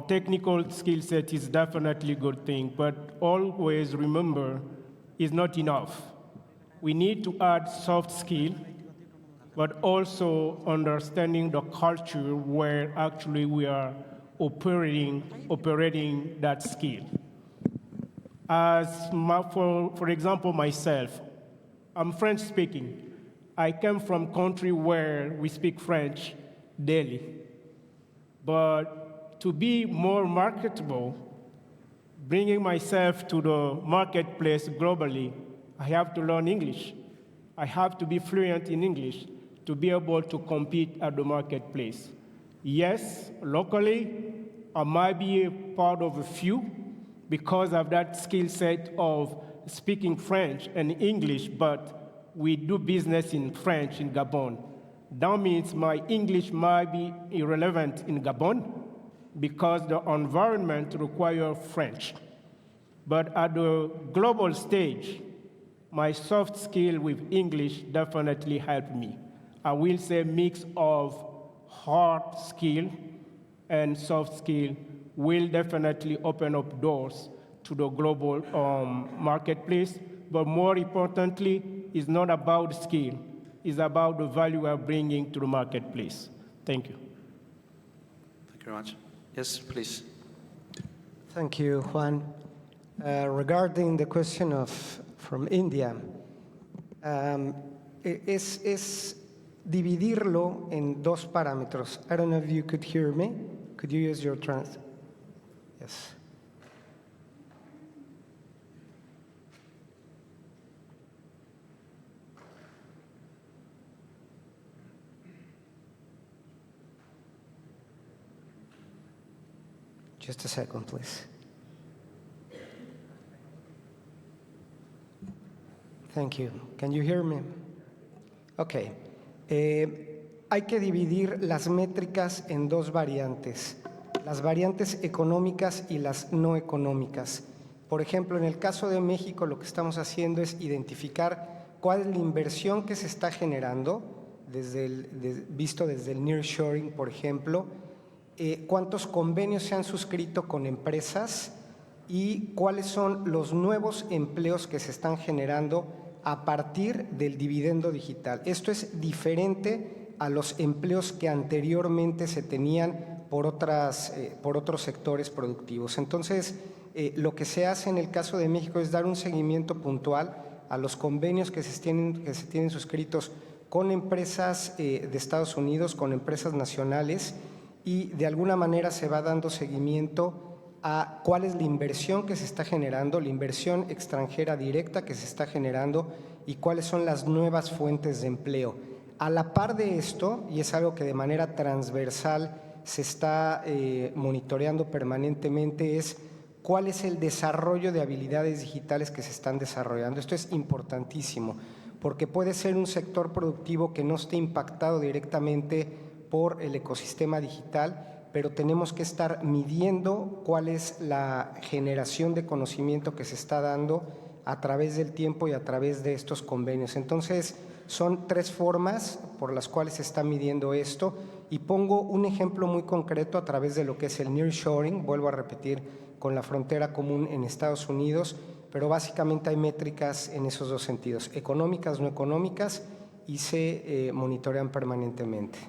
[SPEAKER 5] Technical skill set is definitely a good thing, but always remember, it's not enough. We need to add soft skill, but also understanding the culture where actually we are operating that skill. For example, myself, I'm French speaking. I came from a country where we speak French daily. But to be more marketable, bringing myself to the marketplace globally, I have to learn English. I have to be fluent in English to be able to compete at the marketplace. Yes, locally, I might be a part of a few because of that skill set of speaking French and English, but we do business in French in Gabon. That means my English might be irrelevant in Gabon because the environment requires French. But at the global stage, my soft skill with English definitely helped me. I will say mix of hard skill and soft skill will definitely open up doors to the global marketplace. But more importantly, it's not about skill. It's about the value we're bringing to the marketplace. Thank you.
[SPEAKER 3] Thank you very much. Yes, please.
[SPEAKER 4] Thank you, Juan. Regarding the question from India, es dividirlo en dos parámetros. I don't know if you could hear me. Could you use your trans? Yes. Just a second, please. Thank you. Can you hear me? Okay. Hay que dividir las métricas en dos variantes, las variantes económicas y las no económicas. Por ejemplo, en el caso de México, lo que estamos haciendo es identificar cuál es la inversión que se está generando, visto desde el nearshoring, por ejemplo, cuántos convenios se han suscrito con empresas y cuáles son los nuevos empleos que se están generando a partir del dividendo digital. Esto es diferente a los empleos que anteriormente se tenían por otros sectores productivos. Entonces, lo que se hace en el caso de México es dar un seguimiento puntual a los convenios que se tienen suscritos con empresas de Estados Unidos, con empresas nacionales, y de alguna manera se va dando seguimiento a cuál es la inversión que se está generando, la inversión extranjera directa que se está generando y cuáles son las nuevas fuentes de empleo. A la par de esto, y es algo que de manera transversal se está monitoreando permanentemente, es cuál es el desarrollo de habilidades digitales que se están desarrollando. Esto es importantísimo, porque puede ser un sector productivo que no esté impactado directamente por el ecosistema digital, pero tenemos que estar midiendo cuál es la generación de conocimiento que se está dando a través del tiempo y a través de estos convenios. Entonces, son tres formas por las cuales se está midiendo esto, y pongo un ejemplo muy concreto a través de lo que es el nearshoring, vuelvo a repetir, con la frontera común en Estados Unidos, pero básicamente hay métricas en esos dos sentidos, económicas, no económicas, y se monitorean permanentemente.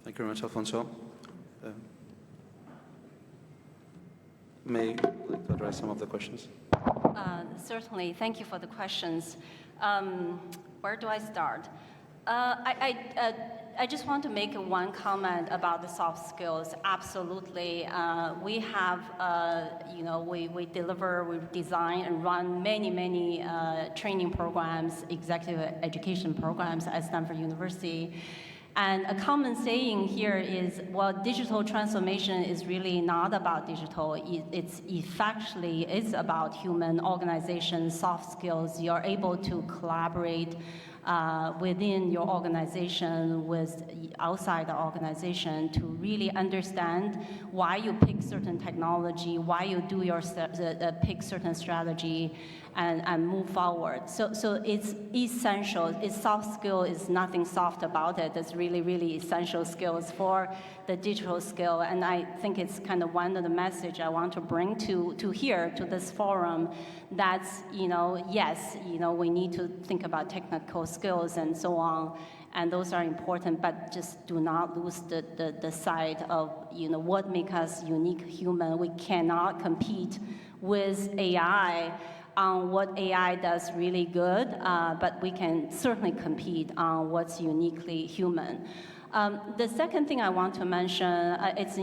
[SPEAKER 3] Thank you very much, Alfonso. May you like to address some of the questions?
[SPEAKER 2] Certainly. Thank you for the questions. Where do I start? I just want to make one comment about the soft skills. Absolutely. We have, we deliver, we design and run many training programs, executive education programs at Stanford University. And a common saying here is, well, digital transformation is really not about digital. It's about human organization, soft skills. You're able to collaborate within your organization with outside the organization to really understand why you pick certain technology, why you do your pick certain strategy, and move forward. So it's essential. It's soft skill is nothing soft about it. It's really, really essential skills for the digital skill. And I think it's kind of one of the message I want to bring to here, to this forum, that's, yes, we need to think about technical skills and so on, and those are important, but just do not lose the sight of, what makes us unique human. We cannot compete with AI on what AI does really good, but we can certainly compete on what's uniquely human. The second thing I want to mention, it's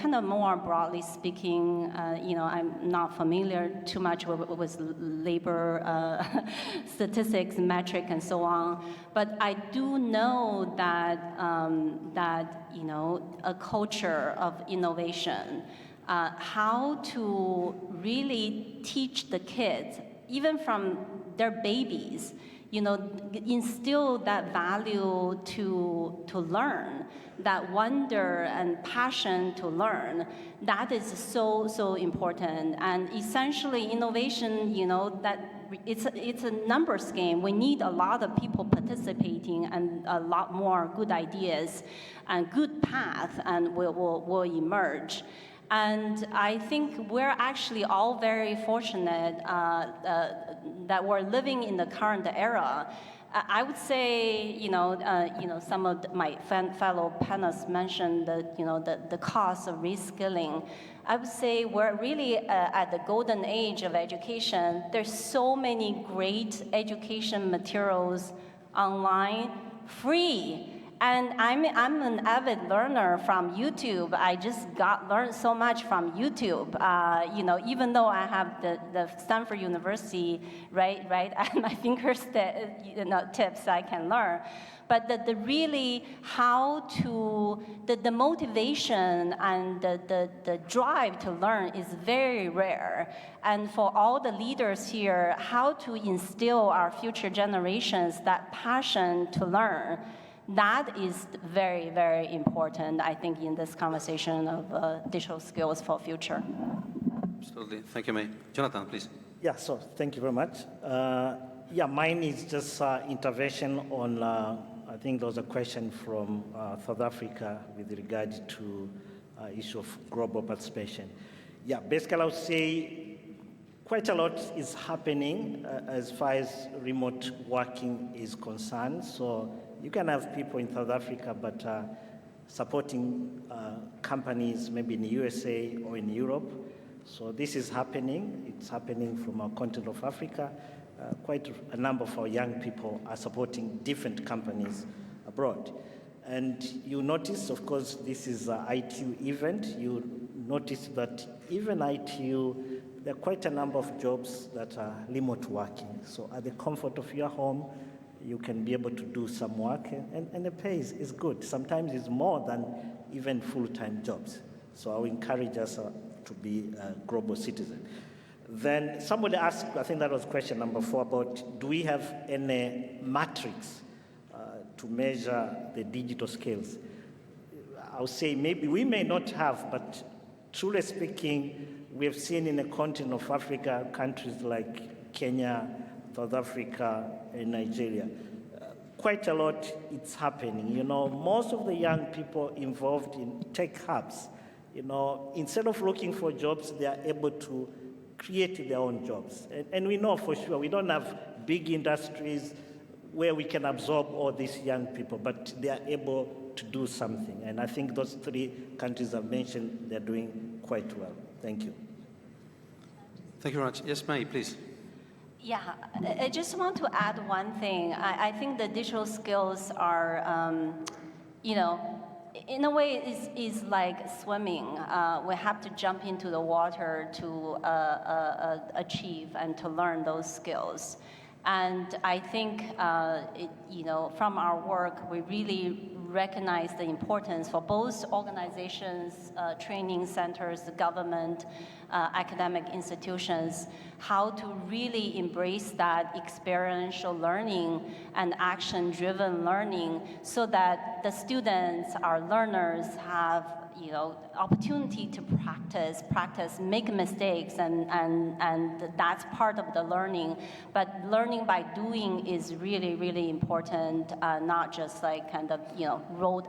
[SPEAKER 2] kind of more broadly speaking, I'm not familiar too much with labor statistics, metric, and so on, but I do know that, a culture of innovation, how to really teach the kids, even from their babies, instill that value to learn, that wonder and passion to learn. That is so important. And essentially, innovation, that it's a numbers game. We need a lot of people participating and a lot more good ideas and good path, and will emerge. And I think we're actually all very fortunate that we're living in the current era. I would say, some of my fellow panelists mentioned the cost of reskilling. I would say we're really at the golden age of education. There's so many great education materials online, free. And I'm an avid learner from YouTube. I just learned so much from YouTube. Even though I have the Stanford University right at my tips, I can learn. But the really how to the motivation and the drive to learn is very rare. And for all the leaders here, how to instill our future generations that passion to learn. That is very, very important, I think, in this conversation of digital skills for future.
[SPEAKER 3] Absolutely. Thank you, May. Jonathan, please.
[SPEAKER 6] Yeah, so thank you very much. Mine is just intervention on, I think there was a question from South Africa with regard to issue of global participation. Yeah, basically I would say quite a lot is happening as far as remote working is concerned. So you can have people in South Africa, but supporting companies maybe in the USA or in Europe. So this is happening. It's happening from our continent of Africa. Quite a number of our young people are supporting different companies abroad. And you notice, of course, this is an ITU event. You notice that even ITU, there are quite a number of jobs that are remote working. So at the comfort of your home, you can be able to do some work, and the pay is good. Sometimes it's more than even full-time jobs. So I would encourage us to be a global citizen. Then somebody asked, I think that was question number 4, about do we have any matrix to measure the digital skills? I would say maybe we may not have, but truly speaking, we have seen in the continent of Africa, countries like Kenya, South Africa, and Nigeria, quite a lot it's happening. Most of the young people involved in tech hubs, instead of looking for jobs, they are able to create their own jobs. And we know for sure we don't have big industries where we can absorb all these young people, but they are able to do something. And I think those 3 countries I've mentioned, they're doing quite well. Thank you.
[SPEAKER 3] Thank you very much. Yes, May, please.
[SPEAKER 2] Yeah, I just want to add one thing. I think the digital skills are, in a way, is like swimming. We have to jump into the water to achieve and to learn those skills. And I think, from our work, we really recognize the importance for both organizations, training centers, the government, academic institutions, how to really embrace that experiential learning and action-driven learning so that the students, our learners, have opportunity to practice, make mistakes, and that's part of the learning. But learning by doing is really, really important, not just like kind of, rote,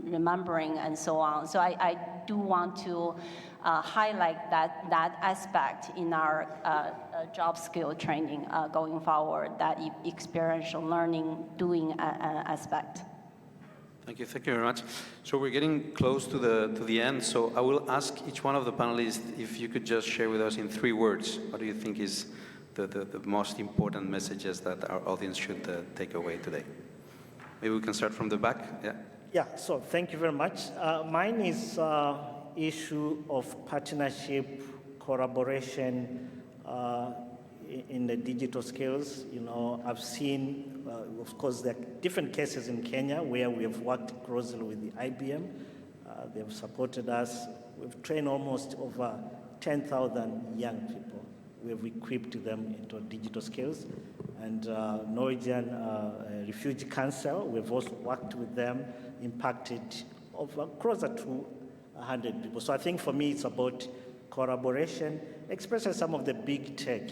[SPEAKER 2] remembering and so on. So I do want to highlight that aspect in our job skill training going forward, that experiential learning, doing aspect.
[SPEAKER 3] Thank you very much. So we're getting close to the end, so I will ask each one of the panelists if you could just share with us in 3 words, what do you think is the most important messages that our audience should take away today? Maybe we can start from the back, yeah?
[SPEAKER 6] Yeah, so thank you very much. Mine is issue of partnership, collaboration in the digital skills. I've seen, of course, there are different cases in Kenya where we have worked closely with the IBM. They have supported us. We've trained almost over 10,000 young people. We have equipped them into digital skills. And Norwegian Refugee Council, we've also worked with them, impacted over closer to 100 people. So I think for me, it's about collaboration, especially some of the big tech,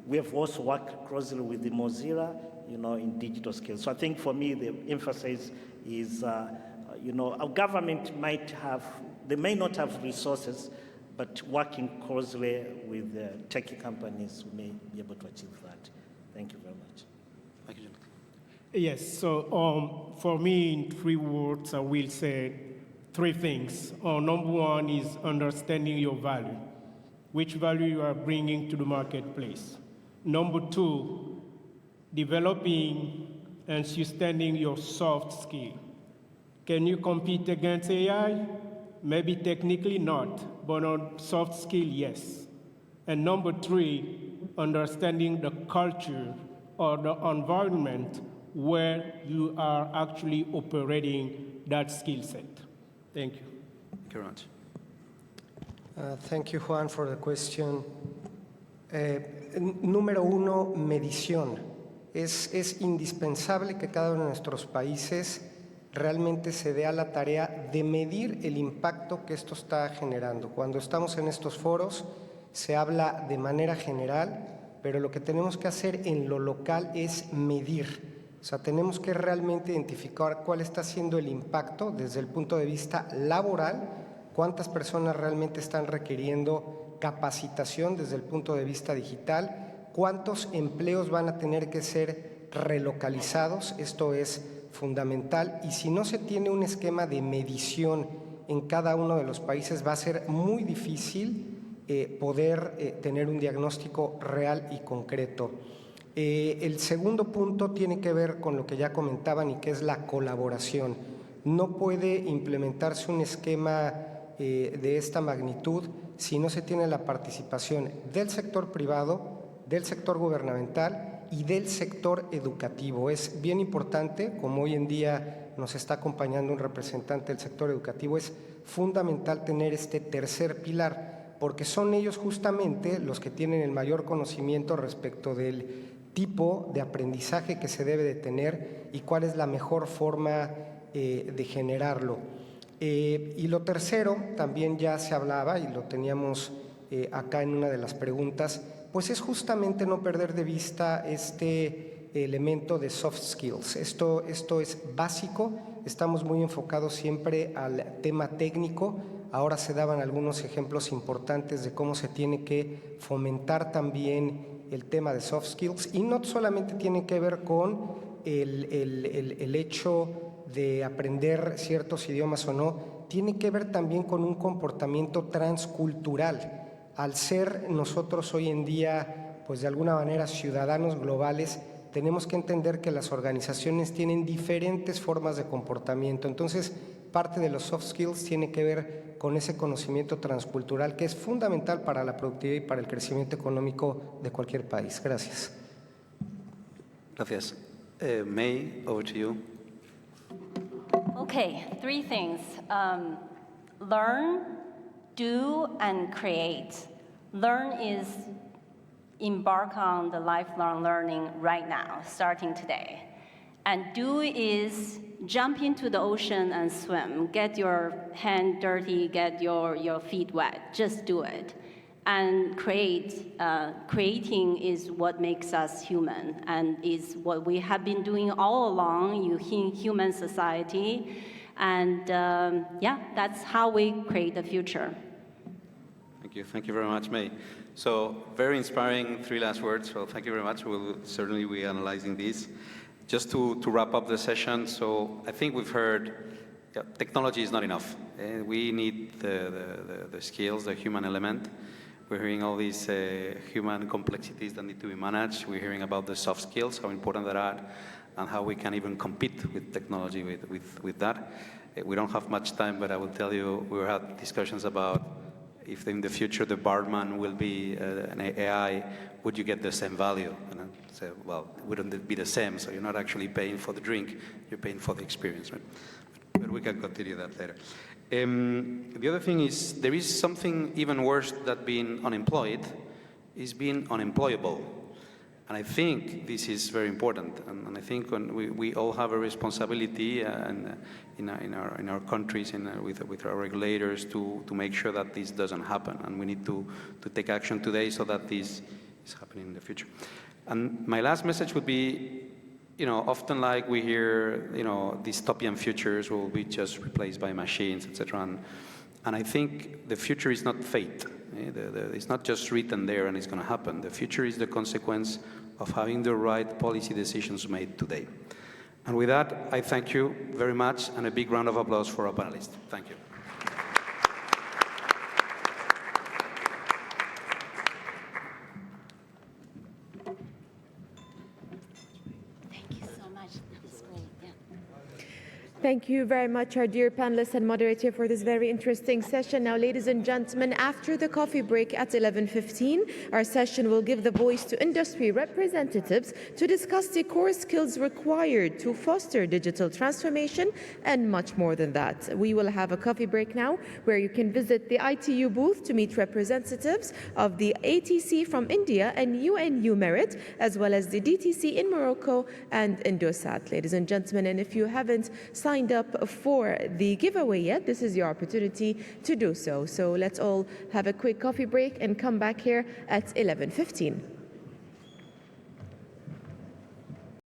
[SPEAKER 6] We have also worked closely with the Mozilla, in digital skills. So I think for me, the emphasis is, our government they may not have resources, but working closely with the tech companies who may be able to achieve that. Thank you very much.
[SPEAKER 3] Thank you, Jonathan.
[SPEAKER 5] Yes, so for me, in 3 words, I will say 3 things. Number 1 is understanding your value, which value you are bringing to the marketplace. Number 2, developing and sustaining your soft skill. Can you compete against AI? Maybe technically not, but on soft skill, yes. And number 3, understanding the culture or the environment where you are actually operating that skill set. Thank you.
[SPEAKER 3] Thank you very much.
[SPEAKER 4] Thank you, Juan, for the question. Número 1, medición. Es indispensable que cada uno de nuestros países realmente se dé a la tarea de medir el impacto que esto está generando. Cuando estamos en estos foros se habla de manera general, pero lo que tenemos que hacer en lo local es medir. O sea, tenemos que realmente identificar cuál está siendo el impacto desde el punto de vista laboral, cuántas personas realmente están requiriendo capacitación desde el punto de vista digital, cuántos empleos van a tener que ser relocalizados, esto es fundamental, y si no se tiene un esquema de medición en cada uno de los países va a ser muy difícil poder tener un diagnóstico real y concreto. El segundo punto tiene que ver con lo que ya comentaban y que es la colaboración. No puede implementarse un esquema de esta magnitud si no se tiene la participación del sector privado, del sector gubernamental y del sector educativo. Es bien importante, como hoy en día nos está acompañando un representante del sector educativo, es fundamental tener este tercer pilar, porque son ellos justamente los que tienen el mayor conocimiento respecto del tipo de aprendizaje que se debe de tener y cuál es la mejor forma de generarlo. Y lo tercero, también ya se hablaba y lo teníamos acá en una de las preguntas, pues es justamente no perder de vista este elemento de soft skills. Esto es básico, estamos muy enfocados siempre al tema técnico. Ahora se daban algunos ejemplos importantes de cómo se tiene que fomentar también el tema de soft skills y no solamente tiene que ver con el hecho de aprender ciertos idiomas o no, tiene que ver también con un comportamiento transcultural. Al ser nosotros hoy en día, pues de alguna manera ciudadanos globales, tenemos que entender que las organizaciones tienen diferentes formas de comportamiento. Entonces, parte de los soft skills tiene que ver con ese conocimiento transcultural que es fundamental para la productividad y para el crecimiento económico de cualquier país. Gracias.
[SPEAKER 3] Gracias. May, over to you.
[SPEAKER 2] Okay, 3 things. Learn, do, and create. Learn is embark on the lifelong learning right now, starting today. And do is jump into the ocean and swim. Get your hand dirty, get your feet wet. Just do it. And creating is what makes us human and is what we have been doing all along in human society. And yeah, that's how we create the future.
[SPEAKER 3] Thank you very much, May. So very inspiring 3 last words. Well, thank you very much. We'll certainly be analyzing these. Just to wrap up the session, so I think we've heard technology is not enough. We need the skills, the human element. We're hearing all these human complexities that need to be managed. We're hearing about the soft skills, how important they are, and how we can even compete with technology with that. We don't have much time, but I will tell you, we had discussions about if in the future the barman will be an AI, would you get the same value? And I say, well, wouldn't it be the same? So you're not actually paying for the drink, you're paying for the experience, right? But we can continue that later. The other thing is, there is something even worse than being unemployed, is being unemployable. And I think this is very important. And I think when we all have a responsibility in our countries and with our regulators to make sure that this doesn't happen. And we need to take action today so that this is happening in the future. And my last message would be, often like we hear, dystopian futures will be just replaced by machines, etc. And I think the future is not fate. It's not just written there and it's going to happen. The future is the consequence of having the right policy decisions made today. And with that, I thank you very much, and a big round of applause for our panelists. Thank you.
[SPEAKER 1] Thank you very much, our dear panelists and moderator, for this very interesting session. Now, ladies and gentlemen, after the coffee break at 11:15, our session will give the voice to industry representatives to discuss the core skills required to foster digital transformation and much more than that. We will have a coffee break now where you can visit the ITU booth to meet representatives of the ATC from India and UNU Merit, as well as the DTC in Morocco and Indosat. Ladies and gentlemen, and if you haven't signed up for the giveaway yet, this is your opportunity to do so. So let's all have a quick coffee break and come back here at 11:15.